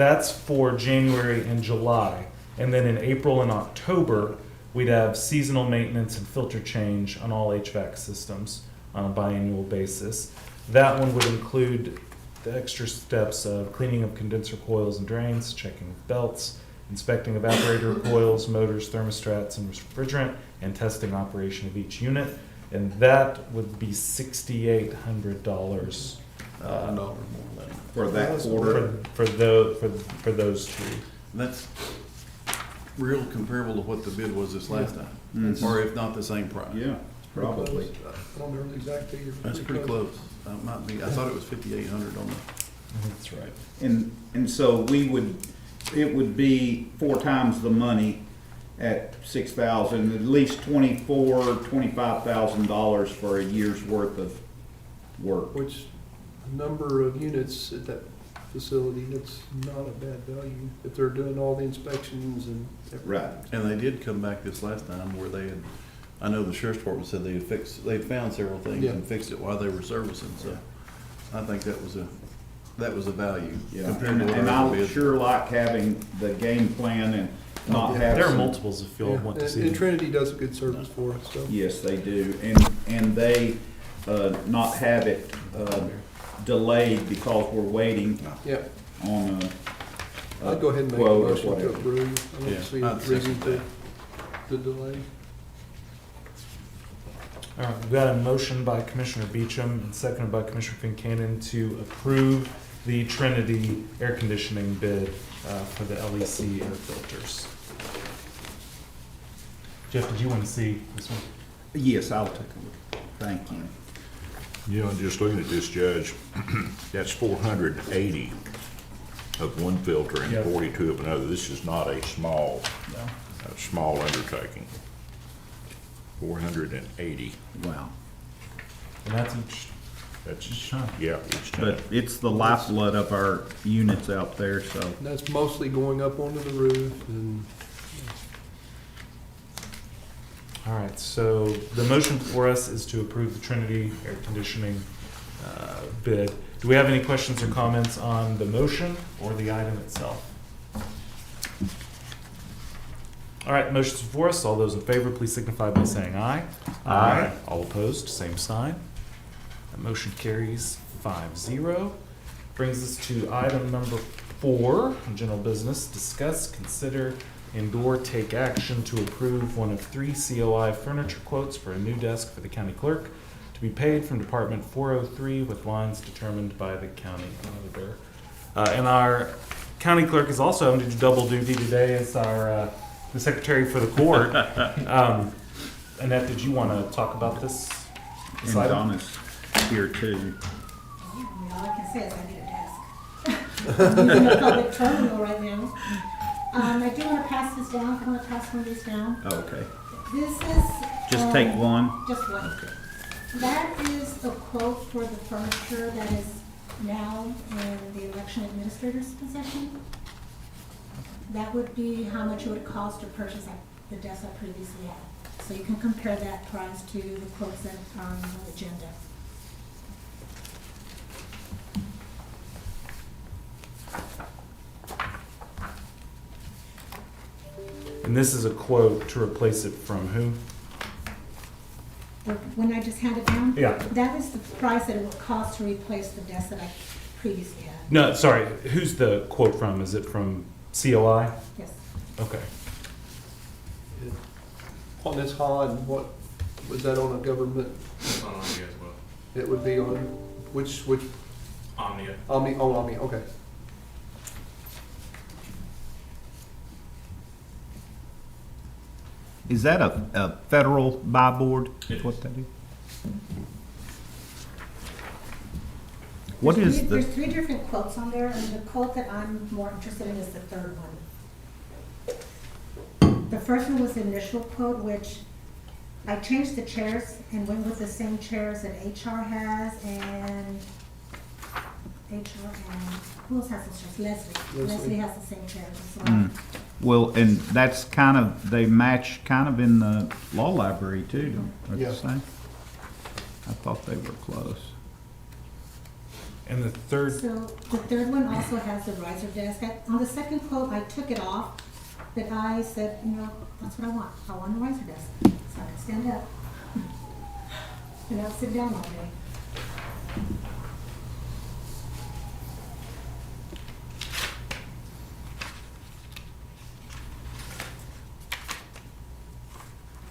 January and July. And then in April and October, we'd have seasonal maintenance and filter change on all HVAC systems on a biannual basis. That one would include the extra steps of cleaning of condenser coils and drains, checking belts, inspecting evaporator coils, motors, thermostats, and refrigerant, and testing operation of each unit. And that would be $6,800 $1,000 more than that. For that quarter? for those 2. That's real comparable to what the bid was this last time, Mhm. or if not the same price. Yeah, probably. I don't remember the exact figure. but That's pretty close. Might be, I thought it was 5,800 on the. That's right. And so it would be 4 times the money at $6,000, at least $25,000 for a year's worth of work. Which number of units at that facility, that's not a bad value if they're doing all the inspections and everything. Right. And they did come back this last time where they had, I know the sheriff's department said they had found several things Yeah. and fixed it while they were servicing, so I think that was a value. Yeah, compared to what and our I bid. sure like having the game plan and not have There are some- multiples if you all want to see And them. Trinity does a good service for us, so. Yes, they do, and they, not have it, delayed because we're waiting Yeah, on a. I'd go ahead and make a quote or motion to whatever. approve. I Yeah, don't see I'd a reason second to delay. All right, we've got a motion by Commissioner Beecham and seconded by Commissioner Buchanan to approve the Trinity air conditioning bid for the LEC air filters. Jeff, did you want to see this one? Yes, I'll take a look. Thank you. You know, just looking at this, Judge, that's 480 of one filter and Yep. 42 of another. This is not a small undertaking. 480. Wow. And that's each. That's, Huh. yeah, each time. But it's the lifeblood of our units out there, so. And that's mostly going up onto the roof and All right, so the motion for us is to approve the Trinity air conditioning bid. Do we have any questions or comments on the motion or the item itself? All right, motion's before us. All those in favor, please signify by saying aye. Aye. All opposed, same sign. That motion carries 5-0. Brings us to item number 4, general business. Discuss, consider, and/or take action to approve one of 3 COI furniture quotes for a new desk for the county clerk to be paid from Department 403 with lines determined by the county auditor. And our county clerk is also having to do double duty today as our the secretary for the court. Annette, did you want to talk about this? And Donna's here too. All I can say is I need a desk. I'm using a public terminal right now. I do want to pass this down. I want to pass one of these down. Oh, okay. This is. Just take one. Just one. Okay. That is the quote for the furniture that is now in the election administrator's possession. That would be how much it would cost to purchase the desk I previously had. So you can compare that price to the quotes that are on the agenda. And this is a quote to replace it from who? The one I just handed down? Yeah. That is the price that it would cost to replace the desk that I previously had. No, sorry. Who's the quote from? Is it from COI? Yes. Okay. On this HOD, what, was that on a government? It's on Omnia as well. It would be on, which, Omnia. Omni, okay. Is that a federal buy board? Is what that is? What is There's the, 3 different quotes on there, and the quote that I'm more interested in is the third one. The first one was the initial quote, which I changed the chairs and went with the same chairs that HR has and who else has the chairs? Leslie. Leslie has the same chairs as well. well, and that's kind of, they match kind of in the law library too, don't they? Yeah. I thought they were close. And the third, So the third one also has the riser desk. On the second quote, I took it off, but I said, that's what I want. I want a riser desk, so I can stand up. And not sit down all day.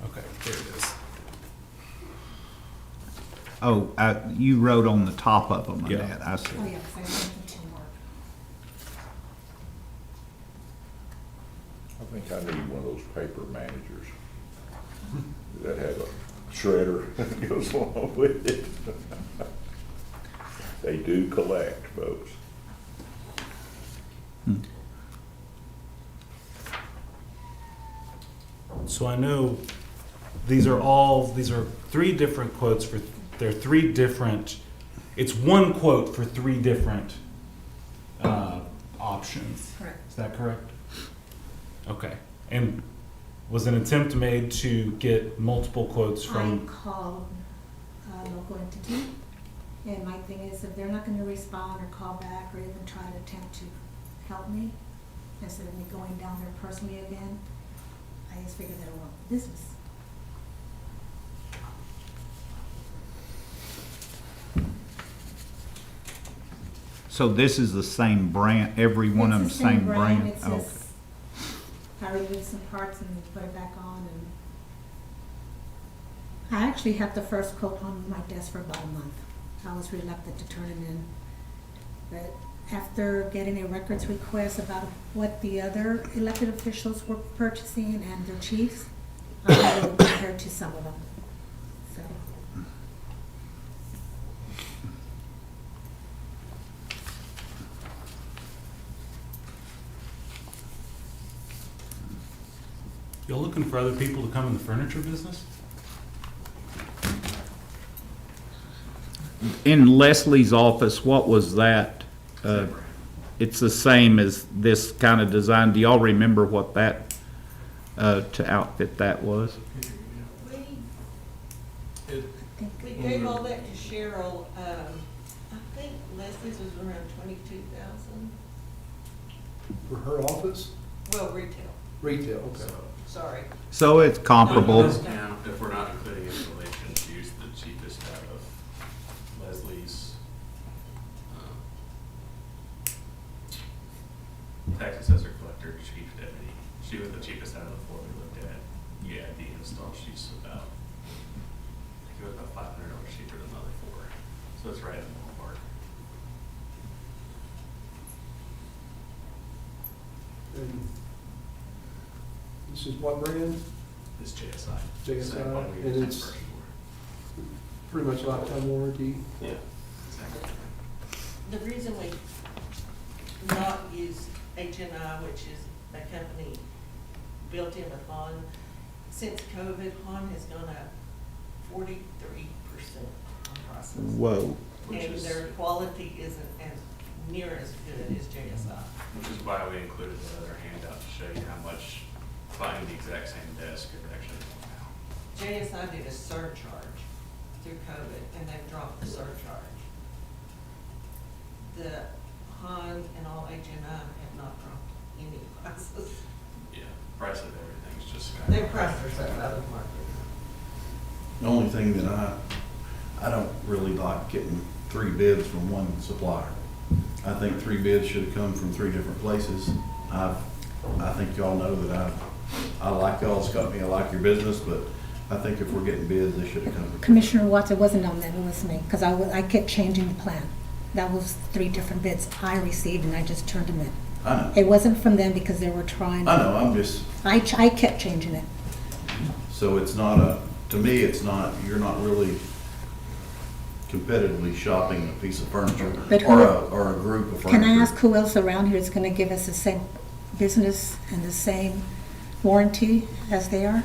okay, there it is. Oh, you wrote on the top of them, Yeah. Annette, I see. Oh, yeah, because I sent them to work. I think I need one of those paper managers that have a shredder that goes along with it. They do collect, folks. So I know these are 3 different quotes for, they're 3 different, it's one quote for 3 different options. Correct. Is that correct? Okay. And was an attempt made to get multiple quotes I from, called a local entity, and my thing is, if they're not gonna respond or call back or even try to attempt to help me, instead of me going down there personally again, I just figured that I want business. So this is the same brand, every one of them It's the same brand? It's Okay. just, I remove some parts and put it back on, and I actually had the first quote on my desk for about a month. I was reluctant to turn it in, but after getting a records request about what the other elected officials were purchasing and their chiefs, I really compared to some of them, so. y'all looking for other people to come in the furniture business? In Leslie's office, what was that? It's the same as this kind of design. Do y'all remember what that, to outfit that was? gave all that to Cheryl. I think Leslie's was around 22,000. For her office? Well, retail, Retail, okay. sorry. So it's comparable. Now, if we're not including installation, she used the cheapest out of Leslie's tax assessor collector, chief deputy. She was the cheapest out of the four we looked at. Yeah, the install, she's about, I think it was about $500 cheaper than the other four. So it's right in the ballpark. And this is what brand? This JSI. JSI, Same one we and used it's first for. pretty much lifetime warranty. Yeah, exactly. The reason we not use HNI, which is a company built in with HON, since COVID, HON has gone up 43% on process. Whoa. And their quality isn't as near as good as JSI. Which is why we included the other handout to show you how much buying the exact same desk is actually going out. JSI did a surcharge through COVID, and they've dropped the surcharge. The HON and all HNI have not dropped any prices. Yeah, price of everything's just Their prices are out of market. The only thing that I don't really like getting 3 bids from one supplier. I think 3 bids should have come from 3 different places. I think y'all know that I like y'all's company, I like your business, but I think if we're getting bids, they should have come. Commissioner Watts, it wasn't on them, it was me, because I kept changing the plan. That was 3 different bids I received, and I just turned them in. I know. It wasn't from them because they were trying. I know, I'm just, I kept changing it. so it's not to me, it's not, you're not really competitively shopping a piece of furniture But or a group of furniture. Can I ask who else around here is going to give us the same business and the same warranty as they are?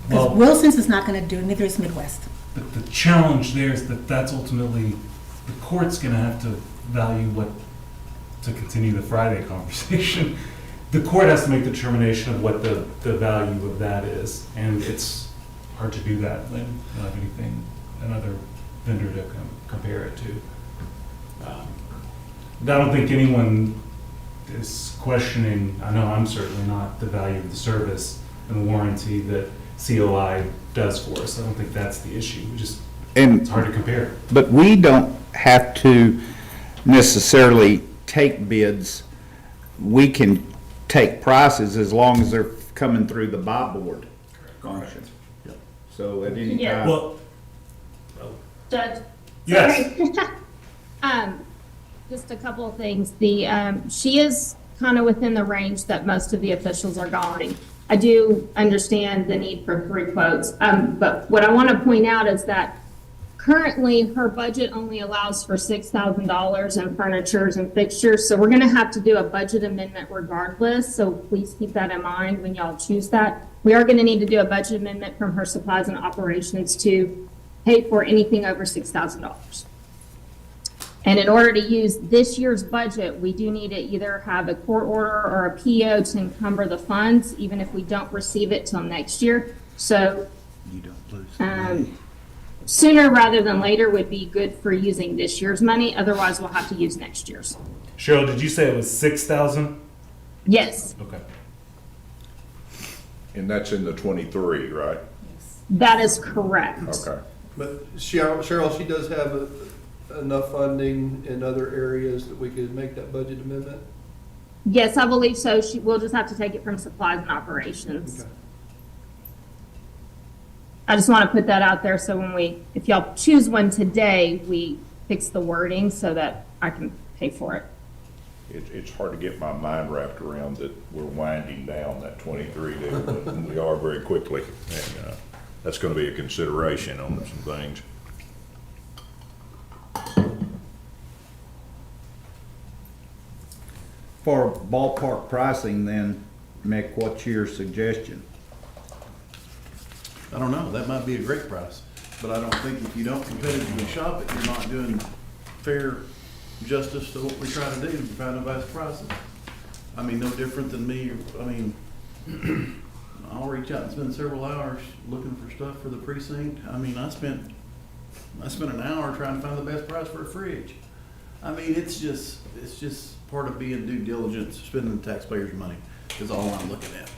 Because Well- Wilson's is not going to do it, neither is Midwest. But the challenge there is that that's ultimately, the court's gonna have to value what, to continue the Friday conversation. The court has to make the determination of what the value of that is, and it's hard to do that when you don't have anything, another vendor to compare it to. I don't think anyone is questioning, I know I'm certainly not, the value of the service and the warranty that COI does for us. I don't think that's the issue. It's hard to compare. But we don't have to necessarily take bids. We can take prices as long as they're coming through the buy board function. So at any Yeah. time. Well, Judge? yes. Sorry. Just a couple of things. She is kind of within the range that most of the officials are going. I do understand the need for 3 quotes, but what I want to point out is that currently her budget only allows for $6,000 in furnitures and fixtures, so we're going to have to do a budget amendment regardless, so please keep that in mind when y'all choose that. We are going to need to do a budget amendment from her supplies and operations to pay for anything over $6,000. And in order to use this year's budget, we do need to either have a court order or a PO to encumber the funds, even if we don't receive it till next year. So You don't lose. Sooner rather than later would be good for using this year's money. Otherwise, we'll have to use next year's. Cheryl, did you say it was 6,000? Yes, Okay. And that's in the 23, right? that is correct. Okay. But Cheryl, she does have enough funding in other areas that we could make that budget amendment? Yes, I believe so. We'll just have to take it from supplies and operations. Okay. I just want to put that out there so if y'all choose one today, we fix the wording so that I can pay for it. It's hard to get my mind wrapped around that we're winding down that 23 deal, but we are very quickly. And that's going to be a consideration on some things. For ballpark pricing then, Mick, what's your suggestion? I don't know, that might be a great price, but I don't think if you don't competitively shop it, you're not doing fair justice to what we try to do, find the best prices. I mean, no different than me, I mean, I'll reach out and spend several hours looking for stuff for the precinct. I mean, I spent I spent an hour trying to find the best price for a fridge. I mean, it's just part of being due diligence, spending the taxpayers' money is all I'm looking at.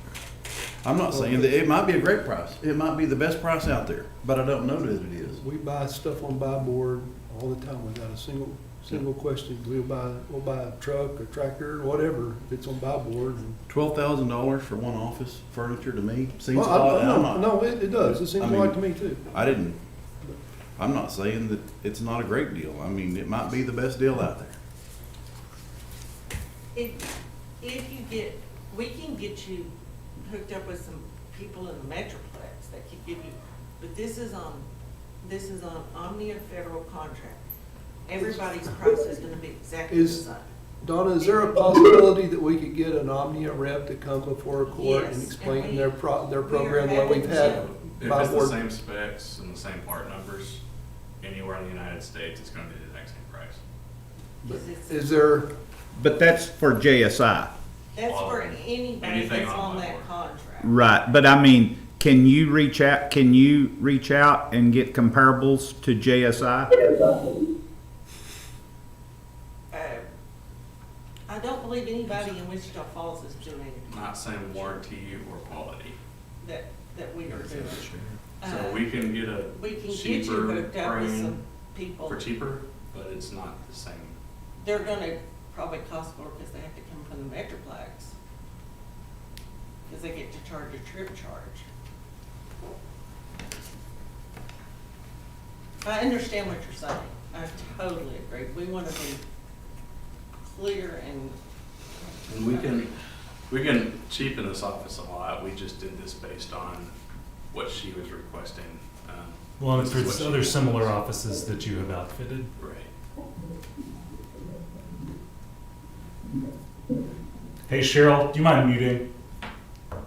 I'm not saying that it might be a great price. It might be the best price out there, but I don't know that it is. We buy stuff on buy board all the time without a single question. We'll buy a truck, a tractor, whatever, if it's on buy board. $12,000 for one office furniture to me seems Well, a lot. no, it does. It seems like to me too. I'm not saying that it's not a great deal. I mean, it might be the best deal out there. If you get, we can get you hooked up with some people in the Metroplex that could give you, but this is on Omnia federal contract. Everybody's price is gonna be exactly the same. Donna, is there a possibility that we could get an Omnia rep to come before a court and Yes, explain and their program the way we've had? If buy it's the board? same specs and the same part numbers, anywhere in the United States, it's gonna be the exact same price. Is there? But that's for JSI. That's for anybody Anything that's on on my that board. contract. Right, but I mean, can you reach out and get comparables to JSI? I don't believe anybody in Wichita Falls is doing Not same warranty or quality. that we are doing. So we can get a We can get you cheaper hooked up with some brand people. for cheaper, but it's not the same. They're gonna probably cost more because they have to come from the Metroplex. Because they get to charge a trip charge. I understand what you're saying. I totally agree. We want to be clear and. And we can cheapen this office a lot. We just did this based on what she was requesting. Well, and This is for what she other wants. similar offices that you have outfitted. Right. Hey Cheryl, do you mind muting?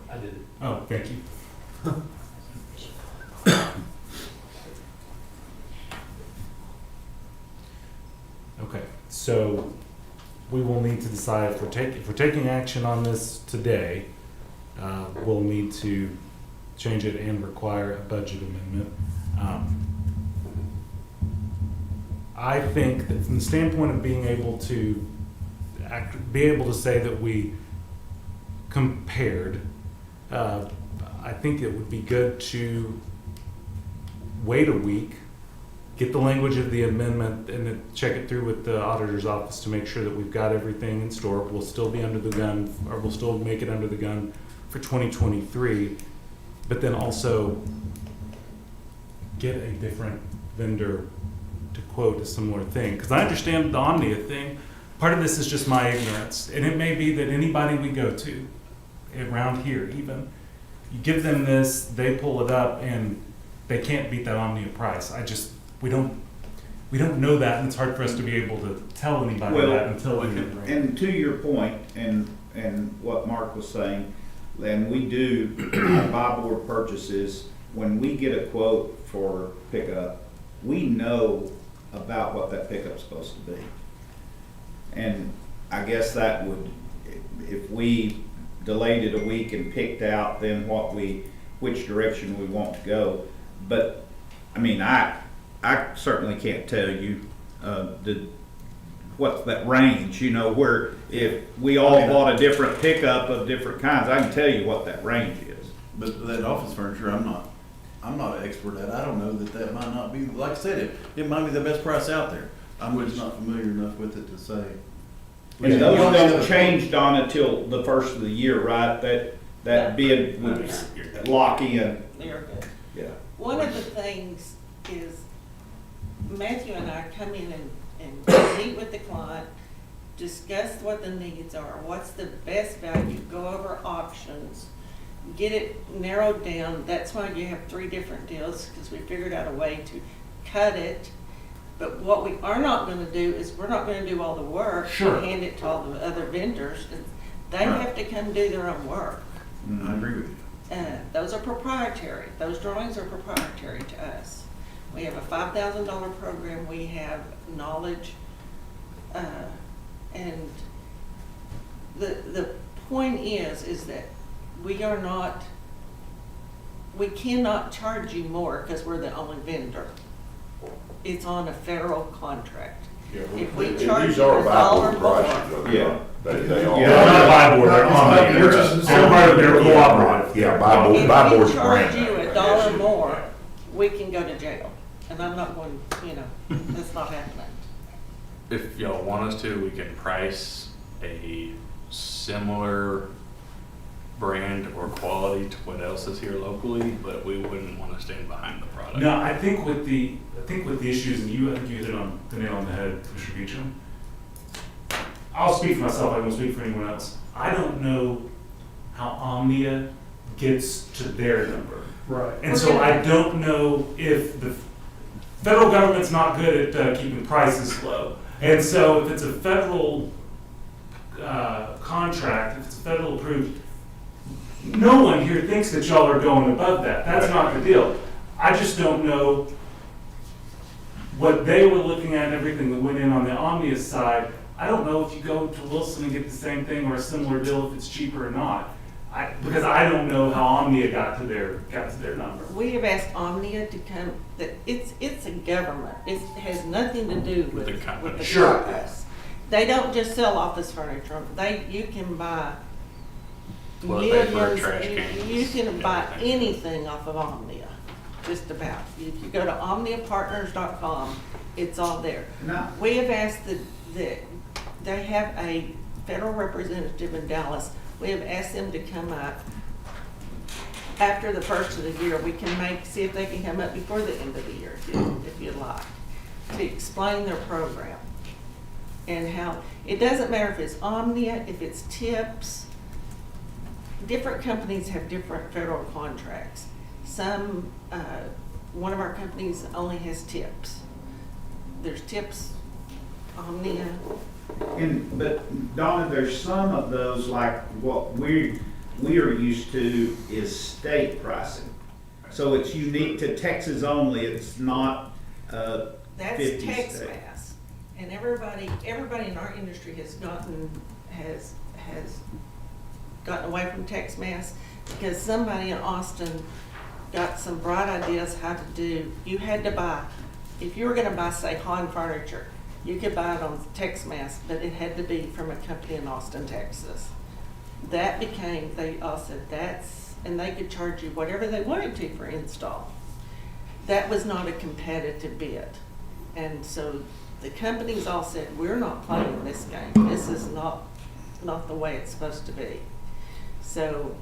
I did it. Oh, thank you. Okay, so we will need to decide if we're taking action on this today. We'll need to change it and require a budget amendment. I think that from the standpoint of being able to say that we compared, I think it would be good to wait a week, get the language of the amendment, and then check it through with the auditor's office to make sure that we've got everything in store. We'll still be under the gun, or we'll still make it under the gun for 2023, but then also get a different vendor to quote a similar thing. Because I understand the Omnia thing. Part of this is just my ignorance, and it may be that anybody we go to, around here even, you give them this, they pull it up, and they can't beat that Omnia price. We don't know that, and it's hard for us to be able to tell anybody that until we get it. And to your point, and what Mark was saying, and we do our buy board purchases, when we get a quote for pickup, we know about what that pickup's supposed to be. And I guess that would, if we delayed it a week and picked out then which direction we want to go. But, I mean, I certainly can't tell you, what's that range, where if we all bought a different pickup of different kinds, I can tell you what that range is. But that office furniture, I'm not an expert at. I don't know that might not be, like I said, it might be the best price out there. I'm just not familiar enough with it to say. And those don't change, Donna, till the first of the year, right? That bid would lock in. They're good. Yeah. One of the things is Matthew and I come in and meet with the client, discuss what the needs are, what's the best value, go over options, get it narrowed down. That's why you have 3 different deals, because we figured out a way to cut it. But what we are not going to do is we're not going to do all the work and hand it to all the other vendors. They have to come do their own work. I agree with you. Those are proprietary. Those drawings are proprietary to us. We have a $5,000 program. We have knowledge. And the point is that we cannot charge you more because we're the only vendor. it's on a federal contract. Yeah, If we these charge are you $1 Bible more, prices, though. Yeah. They are. Yeah. They're not buy board, they're on They're they're cooperative. Yeah, buy board, if buy we board's charge brand you name, I $1 guess. more, we can go to jail. And I'm not going, that's not happening. If y'all want us to, we can price a similar brand or quality to what else is here locally, but we wouldn't want to stand behind the product. No, I think with the issues, and I think you hit on the nail on the head, Commissioner Beecham. I'll speak for myself, I won't speak for anyone else. I don't know how Omnia gets to their number. Right. And so I don't know if the federal government's not good at keeping prices low. And so if it's a federal contract, if it's federal approved, no one here thinks that y'all are going above that. That's not the deal. I just don't know what they were looking at and everything that went in on the Omnia side. I don't know if you go to Wilson and get the same thing or a similar deal if it's cheaper or not. Because I don't know how Omnia got to their number. We have asked Omnia to come, it's a government. It has nothing to do with The company. with the Sure. us. They don't just sell office furniture. You can buy Toilet paper, millions, trash cans, you can buy everything. anything off of Omnia, just about. If you go to omniapartners.com, it's all there. No. We have asked they have a federal representative in Dallas. We have asked them to come up after the first of the year. We can see if they can come up before the end of the year, if you'd like, to explain their program and how, it doesn't matter if it's Omnia, if it's TIPS. Different companies have different federal contracts. One of our companies only has TIPS. There's TIPS, Omnia. But Donna, there's some of those, like what we are used to is state pricing. So it's unique to Texas only, it's not, That's 50 Tex state. Mass. And everybody in our industry has gotten away from Tex Mass because somebody in Austin got some bright ideas how to do. You had to buy, if you were gonna buy, say, Han furniture, you could buy it on Tex Mass, but it had to be from a company in Austin, Texas. That became, they all said and they could charge you whatever they wanted to for install. That was not a competitive bid. And so the companies all said, we're not playing this game. This is not the way it's supposed to be. So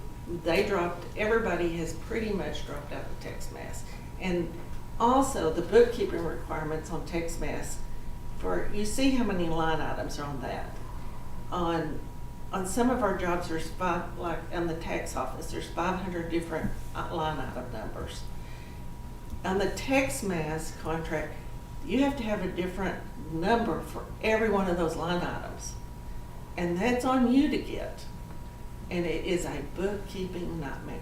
everybody has pretty much dropped out of Tex Mass. And also the bookkeeping requirements on Tex Mass, you see how many line items are on that. On some of our jobs, there's like in the tax office, there's 500 different line item numbers. On the Tex Mass contract, you have to have a different number for every one of those line items. And that's on you to get. And it is a bookkeeping nightmare.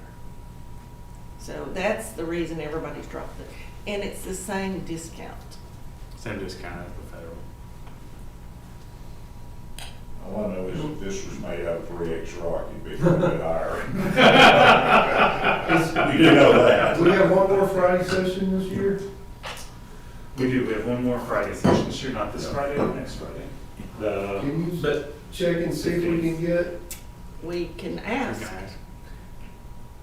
So that's the reason everybody's dropped it. And it's the same discount. Same discount as the federal. All I know is if this was made out of 3X rock, it'd be a little bit higher. You do know that. Do we have one more Friday session this year? We do, we have one more Friday session this year, not this Friday, but next Friday. Can you check and see if we can get? We can ask.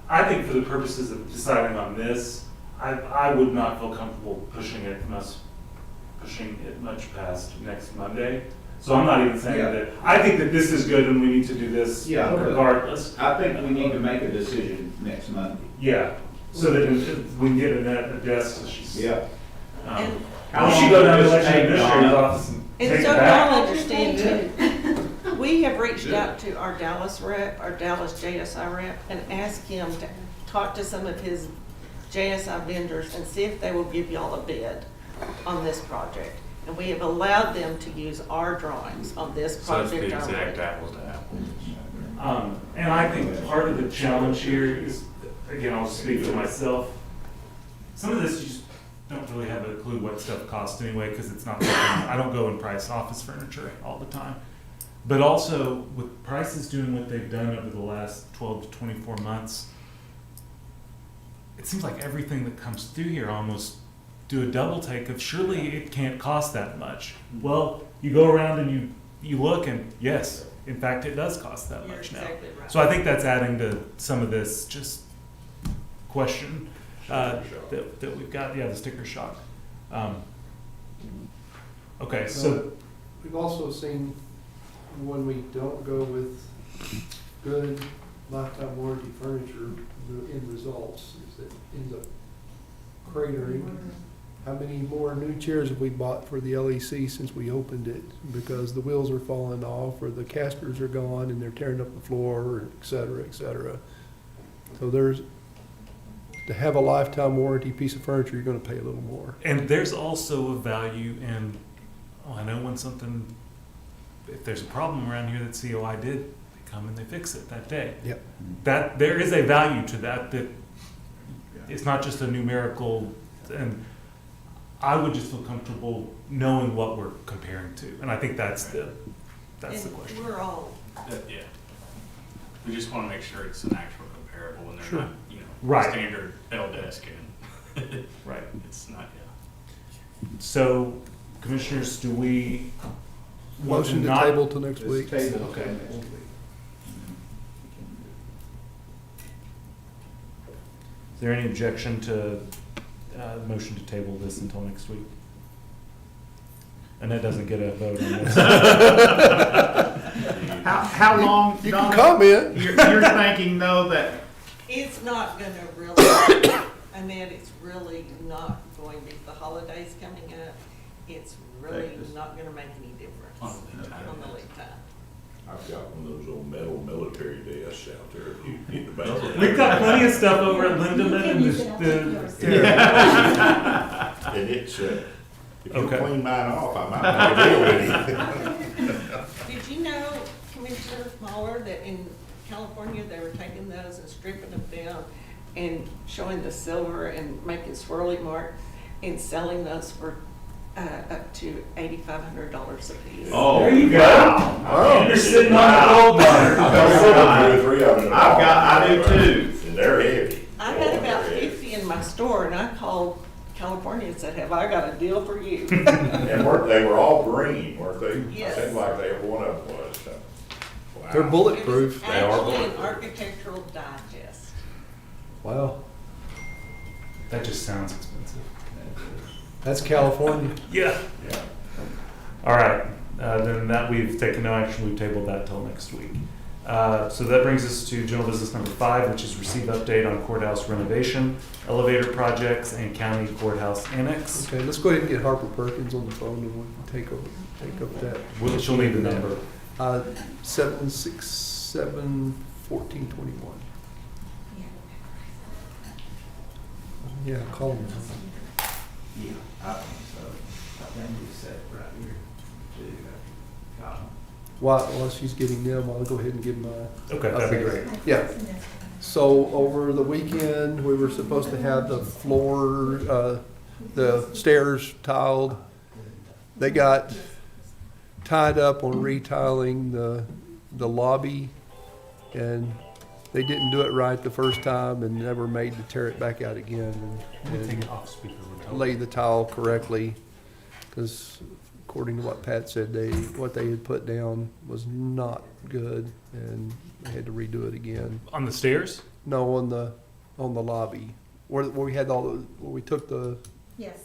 I think for the purposes of deciding on this, I would not feel comfortable pushing it much past next Monday. So I'm not even saying that, I think that this is good and we need to do this regardless. I think we need to make a decision next Monday. Yeah, so that we can get a desk, so she's. Yeah. We should go down to the election administrator's office and take And it so back. y'all understand too, we have reached out to our Dallas rep, our Dallas JSI rep, and asked him to talk to some of his JSI vendors and see if they will give y'all a bid on this project. And we have allowed them to use our drawings on this So it's project the only. exact apples to apples. And I think part of the challenge here is, again, I'll speak for myself. Some of this you just don't really have a clue what stuff costs anyway, because it's not, I don't go and price office furniture all the time. But also with prices doing what they've done over the last 12 to 24 months, it seems like everything that comes through here almost do a double take of surely it can't cost that much. Well, you go around and you look and yes, in fact, it does cost that You're much now. exactly right. So I think that's adding to some of this just question that we've got. Yeah, the sticker shock. Okay, so We've also seen when we don't go with good lifetime warranty furniture, the end results is it ends up cratering. How many more new chairs have we bought for the LEC since we opened it? Because the wheels are falling off, or the casters are gone and they're tearing up the floor, et cetera, et cetera. So to have a lifetime warranty piece of furniture, you're gonna pay a little more. and there's also a value in, I know when something, if there's a problem around here that COI did, they come and they fix it that day. Yep. That, there is a value to that it's not just a numerical, and I would just feel comfortable knowing what we're comparing to, and I think that's the And question. we're all, Yeah. We just want to make sure it's an actual comparable and they're Sure. not, Right. standard L desk and Right. it's not, yeah. So, commissioners, do we want Motion to not- table till next week. Okay. Is there any objection to motion to table this until next week? And that doesn't get a vote on this. How long, You can Donna, comment. you're thinking though that, it's not gonna really, Annette, it's really not going, with the holidays coming up, it's really not gonna make any difference On the lead time. on the lead time. I've got one of those old metal military desks out there. You get the back. We've got plenty of stuff over at Lindemann and And it's, if you Okay. clean mine off, I might make a deal with you. Did you know, Commissioner Mahler, that in California, they were taking those and stripping them down and showing the silver and making swirly mark and selling those for up to $8,500 a piece? Oh, There you go. wow. You're sitting on the gold bar. I've got 2 or 3 of them. I do too. And they're heavy. I had about 50 in my store, and I called California and said, have I got a deal for you? And they were all green, weren't they? Yes. It seemed like one of them was. Wow. They're It bulletproof. was They are actually an bulletproof. Architectural Digest. Wow, That just sounds expensive. that's California. Yeah. Yeah. All right, then that we've taken no action, we've tabled that till next week. So that brings us to general business number 5, which is receive update on courthouse renovation, elevator projects, and county courthouse annex. Okay, let's go ahead and get Harper Perkins on the phone and we can take up that. She'll need the number. 767-1421. Yeah, call him. Yeah, I think so. I think it's set right here too. While she's getting them, I'll go ahead and give mine. Okay, that'd be great. Yeah. So over the weekend, we were supposed to have the floor, the stairs tiled. They got tied up on retiling the lobby, and they didn't do it right the first time and never made to tear it back out again Take and it off speaker. we'll tell lay the tile correctly. Because according to what Pat said, what they had put down was not good, and they had to redo it again. On the stairs? No, on the lobby, where we had where we took the Yes.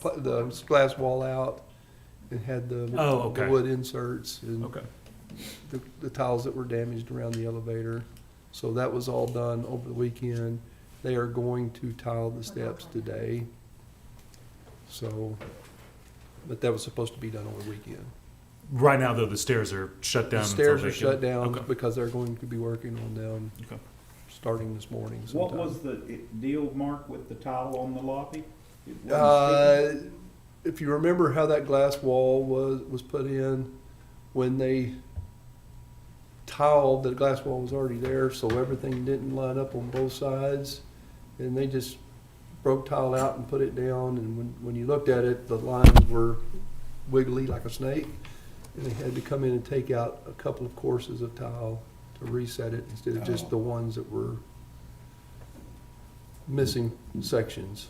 glass wall out and had the okay. wood inserts and Okay. the tiles that were damaged around the elevator. So that was all done over the weekend. They are going to tile the steps today. So, but that was supposed to be done over the weekend. Right now, though, the stairs are shut down. The until stairs they are can- shut down Okay. because they're going to be working on them Okay. starting this morning What sometime. was the deal, Mark, with the tile on the lobby? It wasn't sticking? If you remember how that glass wall was put in, when they tiled, the glass wall was already there, so everything didn't line up on both sides. And they just broke tile out and put it down, and when you looked at it, the lines were wiggly like a snake. And they had to come in and take out a couple of courses of tile to reset it instead of just the ones that were missing sections.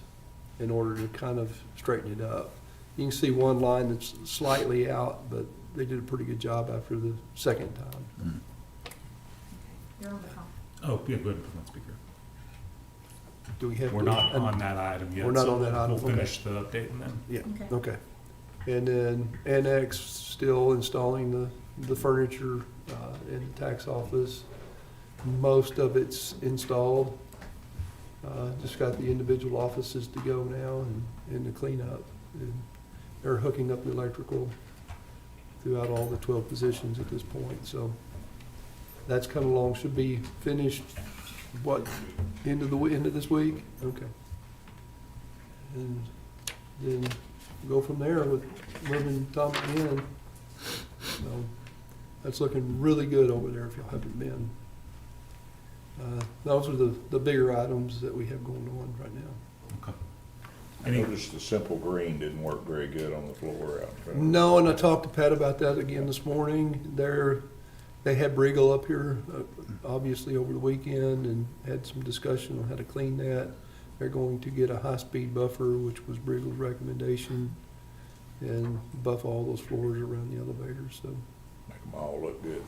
in order to kind of straighten it up. You can see one line that's slightly out, but they did a pretty good job after the second time. You're on the call. Oh, yeah, go ahead, put on speaker. Do we have? We're to- not on that item yet. We're not so on that item, We'll okay. finish the update and then. Yeah, Okay. okay. And then Annex still installing the furniture in the tax office. Most of it's installed. Just got the individual offices to go now and the cleanup. And they're hooking up the electrical throughout all the 12 positions at this point. So that's coming along, should be finished, what, end of this week? Okay. And then go from there with moving Tom in. So that's looking really good over there if y'all haven't been. Those are the bigger items that we have going on right now. Okay. I noticed the simple green didn't work very good on the floor out front. No, and I talked to Pat about that again this morning. They had Briegel up here, obviously over the weekend, and had some discussion on how to clean that. They're going to get a high-speed buffer, which was Briegel's recommendation, and buff all those floors around the elevators, so. Make them all look good.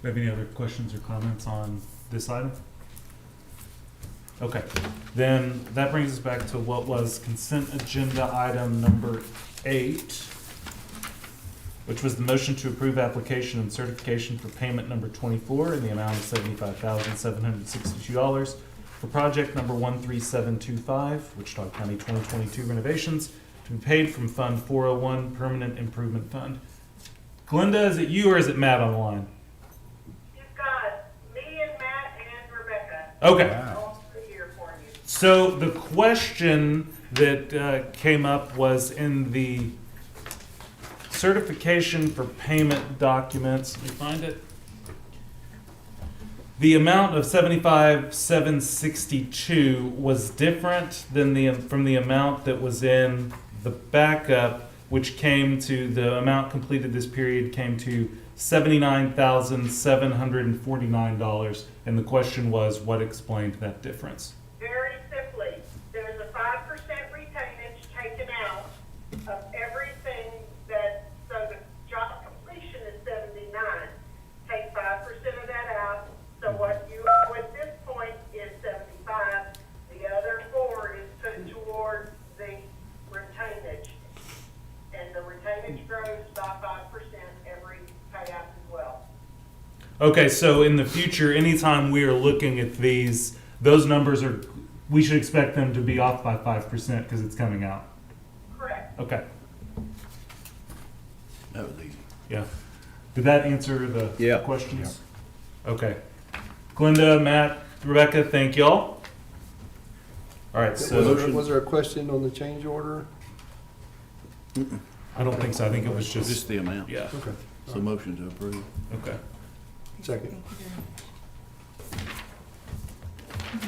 Have any other questions or comments on this item? Okay, then that brings us back to what was consent agenda item number 8, which was the motion to approve application and certification for payment number 24 in the amount of $75,762 for project number 13725, Wichita County 2022 renovations, to be paid from Fund 401 Permanent Improvement Fund. Glenda, is it you or is it Matt on the line? You've got me and Matt and Rebecca. Okay. All three here for you. So the question that came up was in the certification for payment documents. Let me find it. The amount of $75,762 was different than from the amount that was in the backup, which came to the amount completed this period came to $79,749. And the question was, what explained that difference? Very simply, there's a 5% retainage taken out of everything so the job completion is 79. Take 5% of that out, so what you owe at this point is 75. The other 4 is put toward the retainage. And the retainage grows by 5% every payout as well. Okay, so in the future, anytime we are looking at these, those numbers we should expect them to be off by 5% because it's coming out. Correct. Okay. That was easy. Yeah. Did that answer the Yeah. questions? Okay. Glenda, Matt, Rebecca, thank y'all. All right, so Was there a question on the change order? I don't think so. I think it was Just just, the amount. yeah. Okay. So motion to approve. Okay. Second. Thank you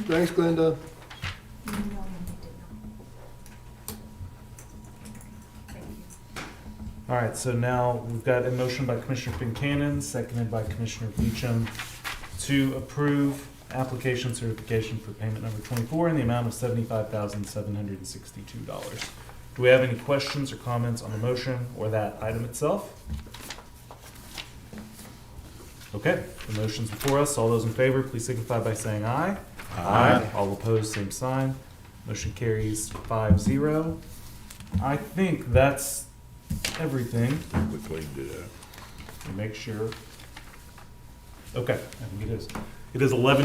very much. Thanks, Glenda. All right, so now we've got a motion by Commissioner Fincannon, seconded by Commissioner Beecham to approve application certification for payment number 24 in the amount of $75,762. Do we have any questions or comments on the motion or that item itself? Okay, the motion's before us. All those in favor, please signify by saying aye. Aye. All opposed, same sign. Motion carries 5-0. I think that's everything. We cleaned it up. Make sure. Okay, I think it is. It is 11